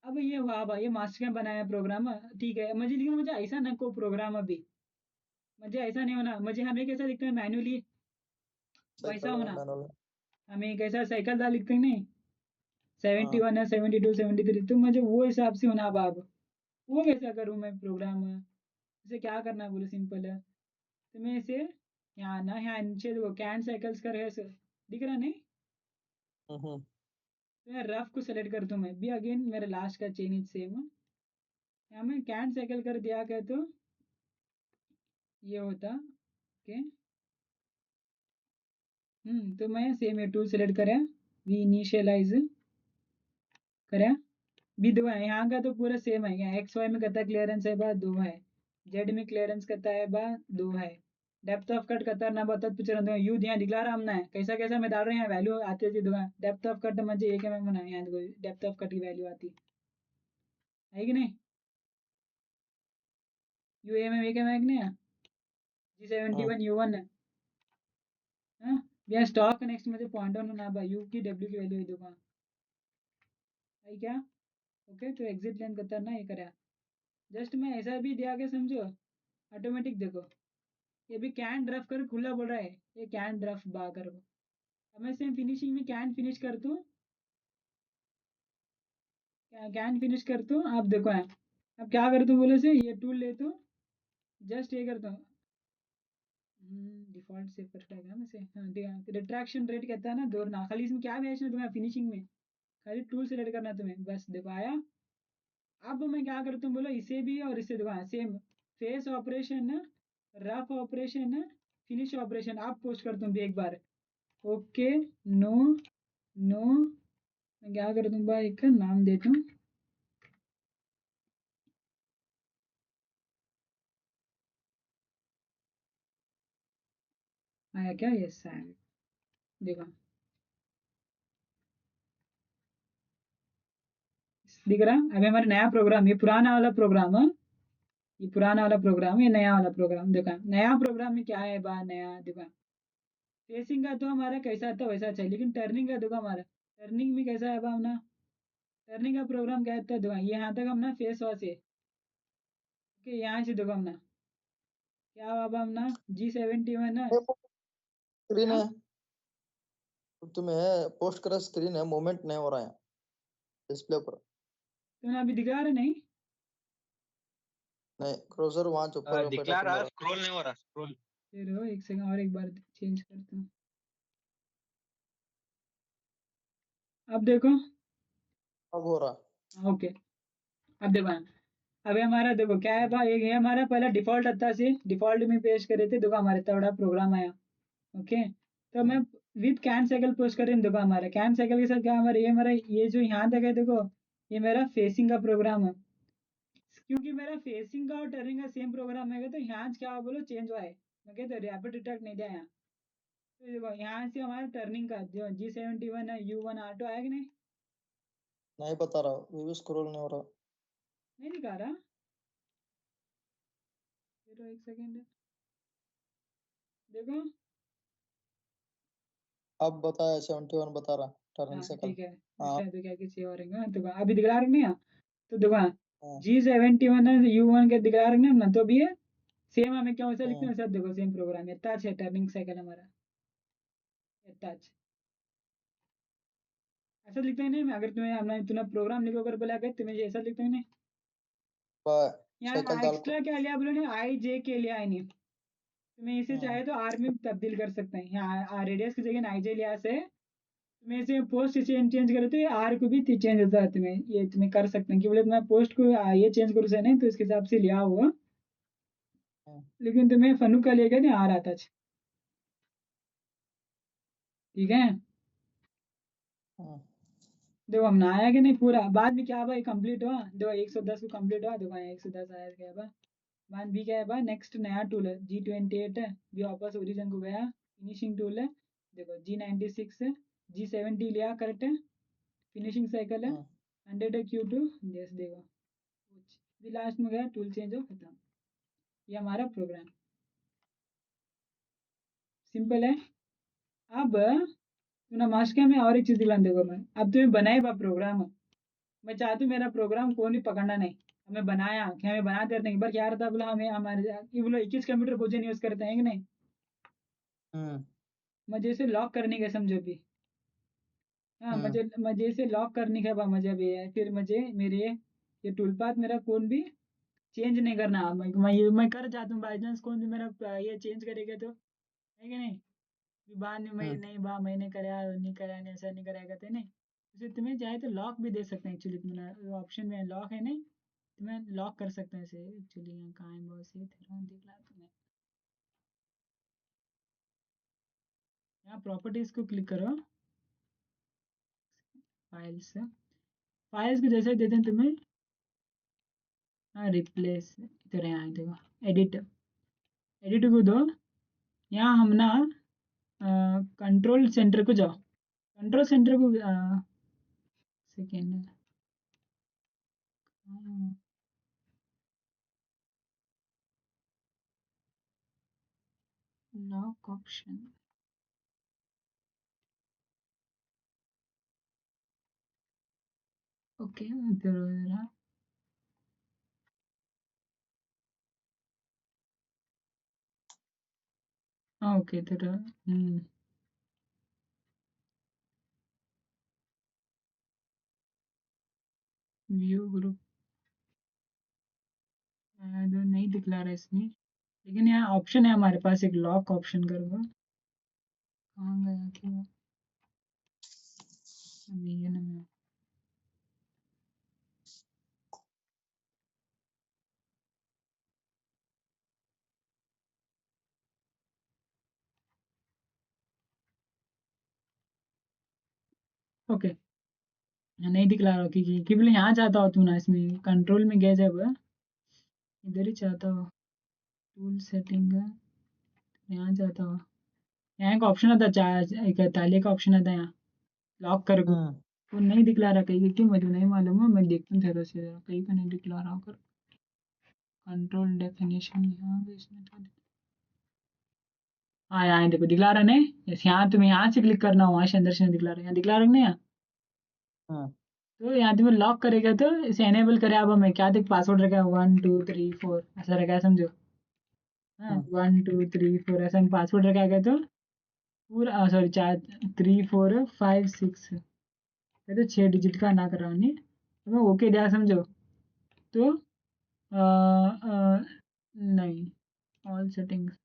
S1: अब ये हुआ भाई, ये मास्टर कैम बनाया प्रोग्राम, ठीक है मुझे, लेकिन मुझे ऐसा ना को प्रोग्राम अभी, मुझे ऐसा नहीं होना, मुझे हमें कैसा लिखते हैं मैनुअली वैसा
S2: साइकिल
S1: होना,
S2: मैनुअल।
S1: हमें कैसा साइकिल दाल लिखते हैं नहीं,
S2: हाँ
S1: 71 है 72 73, तो मुझे वो हिसाब से होना। अब वो कैसा करूँ मैं प्रोग्राम, इसे क्या करना है बोलो, सिंपल है। तो मैं इसे यहाँ ना, यहाँ नीचे वो कैन साइकिल्स का रहे सर, दिख रहा नहीं,
S2: हम्म
S1: तो मैं रफ को सेलेक्ट कर दूँ, मैं भी अगेन मेरा लास्ट का चेन इज सेम, यहाँ मैं कैन साइकिल कर दिया क्या, तो ये होता ओके। तो मैं सेम ये टूल सेलेक्ट करें, वी इनिशियलाइज करें, भी दो है यहाँ का, तो पूरा सेम है, यहाँ एक्स वाई में करता क्लियरेंस है बा 2 है, जेड में क्लियरेंस करता है बा 2 है, डेप्थ ऑफ कट करता ना बता पूछ रहा यू यहाँ दिखला रहा हमने कैसा कैसा मैं डाल रहे हैं वैल्यू आती थी दूंगा, डेप्थ ऑफ कट मुझे 1 mm होना है, यहाँ देखो डेप्थ ऑफ कट की वैल्यू आती है कि नहीं, यू एम 1 mm है कि नहीं, G71 U1 है, हाँ यहाँ स्टॉक नेक्स्ट मुझे पॉइंट ऑन होना भाई, यू की डब्ल्यू की वैल्यू दूंगा भाई क्या, ओके तो एग्जिट लेंथ करना ये करा, जस्ट मैं ऐसा भी दिया के समझो, ऑटोमेटिक देखो ये भी कैन ड्रफ कर खुला बोल रहा है, ये कैन ड्रफ बा कर, अब मैं सेम फिनिशिंग में कैन फिनिश कर दूँ, कैन फिनिश कर दूँ, आप देखो है, अब क्या कर दूँ बोले से ये टूल ले तो जस्ट ये करता हूँ, डिफॉल्ट से पर रहेगा मैं से, हाँ रिट्रैक्शन रेट कहता है ना दो ना, खाली इसमें क्या भेजना तुम्हें फिनिशिंग में, खाली टूल सेलेक्ट करना है तुम्हें बस, देखो आया। अब मैं क्या करता हूँ बोलो, इसे भी और इसे देखो same face operation, rough operation, finish operation आप पोस्ट करता हूँ एक बार, ओके नो नो, मैं क्या करता हूँ भाई, एक नाम देता हूँ, आया क्या, यस आया, देखो दिख रहा, अभी हमारा नया प्रोग्राम, ये पुराना वाला प्रोग्राम है, ये पुराना वाला प्रोग्राम, ये नया वाला प्रोग्राम, देखा नया प्रोग्राम में क्या है बा, नया देखा फेसिंग का तो हमारा कैसा था वैसा चाहिए, लेकिन टर्निंग का देखो हमारा, टर्निंग में कैसा है बा हमना, टर्निंग का प्रोग्राम क्या था देखो, ये यहाँ तक हमना फेस वॉश है, ओके यहाँ से देखो हमना क्या हुआ बा, हमना G71 है,
S2: स्क्रीन
S1: हाँ
S2: है, तुम्हें पोस्ट करा स्क्रीन है, मूवमेंट नहीं हो रहा है डिस्प्ले पर।
S1: तुम्हें अभी दिखा रहा नहीं,
S2: नहीं क्रोजर वहां ऊपर
S3: दिखला
S2: पेटा
S3: रहा,
S2: रहा।
S3: स्क्रॉल नहीं हो रहा, स्क्रॉल।
S1: फिर हो एक सेकंड और एक बार चेंज करता हूँ, अब देखो,
S2: अब हो रहा।
S1: ओके अब देखो, अभी हमारा देखो क्या है भाई, ये हमारा पहला डिफॉल्ट आता से, डिफॉल्ट में पेश करे थे, देखो हमारे इतना बड़ा प्रोग्राम आया, ओके तो मैं विद कैन साइकिल पोस्ट करें, देखो हमारा कैन साइकिल के साथ क्या हमारा, ये हमारा ये जो यहाँ तक है देखो, ये मेरा फेसिंग का प्रोग्राम है, क्योंकि मेरा फेसिंग का और टर्निंग का सेम प्रोग्राम है, तो यहाँ से क्या बोलो चेंज हुआ है, मैं कहते रैपिड डिटेक्ट नहीं दिया यहाँ, तो देखो यहाँ से हमारा टर्निंग का जो G71 है U1 ऑटो आया कि नहीं,
S2: नहीं बता रहा, वो भी स्क्रॉल नहीं हो रहा।
S1: नहीं दिखा रहा, फिर एक सेकेंड देखो,
S2: अब बताया 71 बता रहा टर्निंग
S1: हाँ
S2: साइकिल।
S1: ठीक है,
S2: हाँ
S1: अच्छा तो क्या किसी और है तो अभी दिखा रहा नहीं है, तो देखो
S2: हाँ
S1: G71 है U1 के दिखा रहे ना, तो अभी ये सेम हमें क्या वैसा लिखते
S2: हाँ
S1: हैं वैसा, देखो सेम प्रोग्राम है, टच है टर्निंग साइकिल हमारा, टच ऐसा लिखते हैं नहीं, अगर तुम्हें हमने तुम्हें प्रोग्राम लिखो अगर बोला गया तुम्हें ऐसा लिखते हैं नहीं,
S2: साइकिल
S1: यहाँ
S2: डाल
S1: एक्स्ट्रा
S2: को।
S1: क्या लिया बोलो नहीं, आई जे के लिया है नहीं, तुम्हें इसे
S2: हाँ
S1: चाहे तो आर में तब्दील कर सकते हैं, यहाँ रेडियस की जगह आई जे लिया से तुम्हें इसे पोस्ट चेंज चेंज करे तो ये आर को भी चेंज होता है, तुम्हें ये तुम्हें कर सकते हैं कि बोले तुम्हें पोस्ट को ये चेंज करो से नहीं, तो इसके हिसाब से लिया हुआ,
S2: हाँ
S1: लेकिन तुम्हें फनु का लेगा नहीं आ रहा था, ठीक है
S2: हाँ
S1: देखो हम आया कि नहीं पूरा, बाद में क्या भाई कंप्लीट हुआ, देखो 110 को कंप्लीट हुआ, देखो 110 आया क्या बा, बाद भी क्या है बा, नेक्स्ट नया टूल है G28 है, भी वापस ओरिजिन को गया, फिनिशिंग टूल है, देखो G96 है, G70 लिया करेक्ट है, फिनिशिंग साइकिल है,
S2: हाँ
S1: 100 है Q2, यस देखो भी लास्ट में गया टूल चेंज हो खत्म, ये हमारा प्रोग्राम सिंपल है। अब तूने मास्टर में और एक चीज दिला देखो, मैं अब तुम्हें बनाए बा प्रोग्राम, मैं चाहती हूँ मेरा प्रोग्राम कौन भी पकड़ना नहीं। हमें बनाया कि हमें बनाते रहते हैं। एक बार क्या रहता है बोला हमें हमारे ये बोलो 21 कंप्यूटर पोजन यूज करते हैं कि नहीं। मुझे इसे लॉक करने का समझो भी। हाँ मुझे इसे लॉक करने का मजा भी है। फिर मुझे मेरे ये टूल पाथ मेरा कौन भी चेंज नहीं करना। मैं कर जाता हूँ बाई चांस कौन भी मेरा ये चेंज करेगा तो है कि नहीं। फिर बाद में मैं नहीं बा मैंने कराया नहीं कराया नहीं ऐसा नहीं कराया कहते नहीं। उसे तुम्हें चाहे तो लॉक भी दे सकते हैं एक्चुअली। तुम्हारा ऑप्शन में लॉक है नहीं। तुम्हें लॉक कर सकते हैं इसे एक्चुअली। यहाँ कहाँ है बहुत से तेरा दिख रहा है तुम्हें। यहाँ प्रॉपर्टीज को क्लिक करो। फाइल्स फाइल्स को जैसे देते हैं तुम्हें। हाँ रिप्लेस इधर यहाँ देखो एडिट एडिट को दो। यहाँ हम ना कंट्रोल सेंटर को जाओ। कंट्रोल सेंटर को सेकेंड लॉक ऑप्शन ओके इधर इधर हाँ ओके इधर व्यू ग्रुप नहीं दिखला रहा है इसमें। लेकिन यहाँ ऑप्शन है हमारे पास एक लॉक ऑप्शन करके। कहाँ गया कि वो ये ना मैं ओके नहीं दिखला रहा कि बोले यहाँ चाहता हो तू ना इसमें कंट्रोल में गया जब इधर ही चाहता हो टूल सेटिंग यहाँ चाहता हो। यहाँ एक ऑप्शन आता है एक ताले का ऑप्शन आता है यहाँ लॉक कर को। वो नहीं दिखला रहा कहीं क्यों मुझे नहीं मालूम है। मैं देखता हूँ थोड़ा से कहीं का नहीं दिखला रहा होकर। कंट्रोल डेफिनेशन यहाँ पे इसमें तो हाँ यहाँ देखो दिखला रहा नहीं। यस यहाँ तुम्हें यहाँ से क्लिक करना हो वहाँ से अंदर से नहीं दिखला रहा। यहाँ दिखला रहा नहीं यहाँ। तो यहाँ तुम्हें लॉक करेगा तो इसे एनेबल करे। अब हमें क्या देख पासवर्ड रखा है 1 2 3 4 ऐसा रखा है समझो। हाँ 1 2 3 4 ऐसा पासवर्ड रखा है तो पूरा सॉरी 4 3 4 5 6 ये तो 6 डिजिट का ना करा नहीं तो मैं ओके दिया समझो। तो नहीं ऑल सेटिंग्स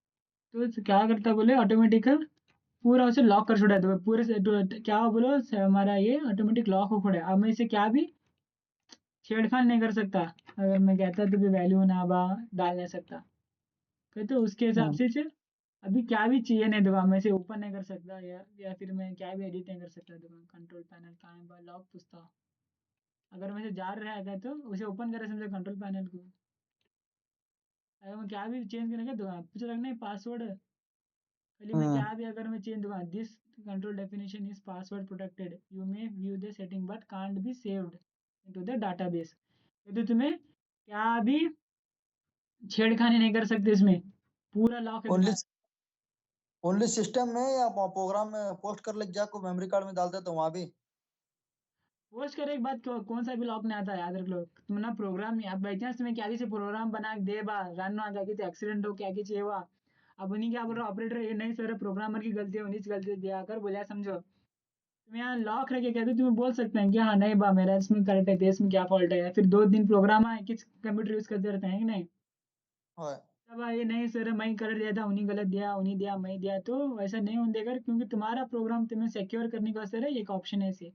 S1: तो क्या करता बोले ऑटोमेटिक पूरा उसे लॉक कर छोड़ा तो पूरे से क्या बोलो हमारा ये ऑटोमेटिक लॉक हो पड़ा। अब मैं इसे क्या भी छेड़खानी नहीं कर सकता। अगर मैं कहता तो भी वैल्यू ना बा डाल नहीं सकता। कहते उसके हिसाब से अभी क्या भी चाहिए नहीं दुकान में से ओपन नहीं कर सकता या फिर मैं क्या भी एडिट नहीं कर सकता दुकान। कंट्रोल पैनल कहाँ है बा लॉक पूछता। अगर मैं से जा रहा है तो उसे ओपन करे समझो कंट्रोल पैनल को। अगर मैं क्या भी चेंज करने का दुकान पूछ रखना है पासवर्ड खाली मैं क्या भी अगर मैं चेंज दुकान this control definition is password protected you may view the setting but can't be saved into the database. तो तुम्हें क्या भी छेड़खानी नहीं कर सकते इसमें पूरा लॉक है
S2: ओनली
S1: तुम्हारा।
S2: ओनली सिस्टम में या प्रोग्राम में पोस्ट कर लग जाको मेमोरी कार्ड में डालते तो वहां भी।
S1: पोस्ट करे एक बात कौन सा भी लॉक नहीं आता याद रख लो। तुम ना प्रोग्राम में अब बाई चांस तुम्हें क्या से प्रोग्राम बना के दे बा रन ना क्या कि एक्सीडेंट हो क्या कि हुआ। अब उन्हीं क्या बोल रहा ऑपरेटर ये नहीं सर प्रोग्रामर की गलती है उन्हीं की गलती दिया कर बोला समझो। तुम यहाँ लॉक रखे कहते तुम्हें बोल सकते हैं कि हाँ नहीं बा मेरा इसमें करेक्ट है तो इसमें क्या फॉल्ट है। फिर 2 दिन प्रोग्राम आए किस कंप्यूटर यूज करते रहते हैं कि नहीं।
S2: हाँ।
S1: तब ये नहीं सर मैं कर दिया था उन्हीं गलत दिया उन्हीं दिया मैं दिया तो वैसा नहीं होने देगा क्योंकि तुम्हारा प्रोग्राम तुम्हें सिक्योर करने का सर एक ऑप्शन है इसे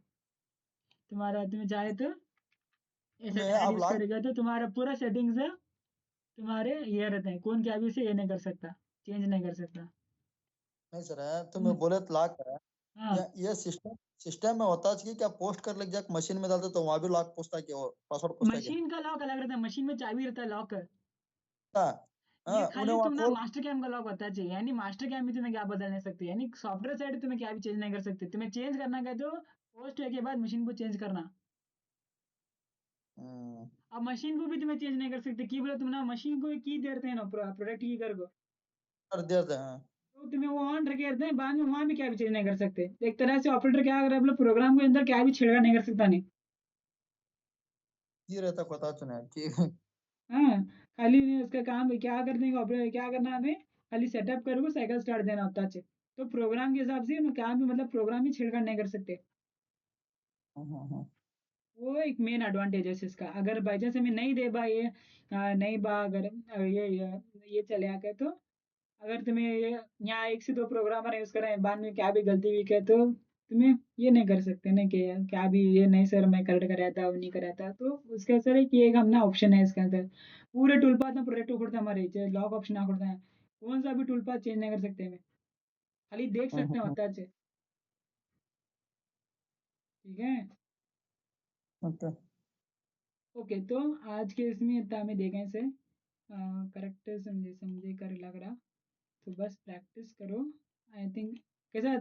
S1: तुम्हारा तुम्हें चाहे तो ऐसा
S2: मैं
S1: टाइड
S2: अब
S1: यूज
S2: लॉक
S1: करेगा तो तुम्हारा पूरा सेटिंग्स है तुम्हारे ये रहते हैं कौन क्या भी उसे ये नहीं कर सकता चेंज नहीं कर सकता।
S2: नहीं सर है तो मैं बोले तो लॉक है।
S1: हाँ
S2: ये सिस्टम सिस्टम में होता है कि क्या पोस्ट कर लग जाए मशीन में डालते तो वहां भी लॉक पूछता है कि वो पासवर्ड पूछता है कि
S1: मशीन का लॉक अलग रहता है। मशीन में चाबी रहता है लॉक।
S2: हाँ।
S1: ये
S2: हाँ
S1: खाली
S2: उन्हें वहां
S1: तुम ना
S2: खोल।
S1: मास्टर कैम का लॉक होता चाहिए यानी मास्टर कैम में तुम्हें क्या बदल नहीं सकते यानी सॉफ्टवेयर साइड तुम्हें क्या भी चेंज नहीं कर सकते। तुम्हें चेंज करना क्या तो पोस्ट के बाद मशीन को चेंज करना।
S2: हम्म,
S1: अब मशीन को भी तुम्हें चेंज नहीं कर सकते की बोले तुम ना मशीन को की देते हैं ना प्रोडक्ट की कर को
S2: कर देते हैं।
S1: तो तुम्हें वो ऑन रखे रहते हैं बाद में वहां भी क्या भी चेंज नहीं कर सकते। एक तरह से ऑपरेटर क्या कर रहा है प्रोग्राम के अंदर क्या भी छेड़ा नहीं कर सकता नहीं।
S2: ये रहता पता चुना कि
S1: हाँ, खाली उसका काम है क्या करने का क्या करना है हमें खाली सेटअप करो साइकिल स्टार्ट देना होता है। तो प्रोग्राम के हिसाब से काम भी मतलब प्रोग्राम ही छेड़छाड़ नहीं कर सकते।
S2: हाँ।
S1: वो एक मेन एडवांटेज है इसका। अगर बाई चांस हमें नहीं दे बा ये नहीं बा अगर ये चले आके तो अगर तुम्हें यहाँ एक से दो प्रोग्रामर यूज करें बाद में क्या भी गलती हुई क्या तो तुम्हें ये नहीं कर सकते ना कि क्या भी ये नहीं सर मैं करेक्ट कराया था वो नहीं कराया था। तो उसका असर है कि एक हमने ऑप्शन है इसके अंदर पूरे टूल पाथ में प्रोडक्ट उखड़ता हमारे चाहे लॉक ऑप्शन उखड़ता है कौन सा भी टूल पाथ चेंज नहीं कर सकते हमें खाली देख सकते हैं
S2: हम्म।
S1: होता है। ठीक है।
S2: ओके।
S1: ओके तो आज के इसमें इतना हमें देखें से करेक्ट समझे समझे कर लग रहा तो बस प्रैक्टिस करो। आई थिंक कैसा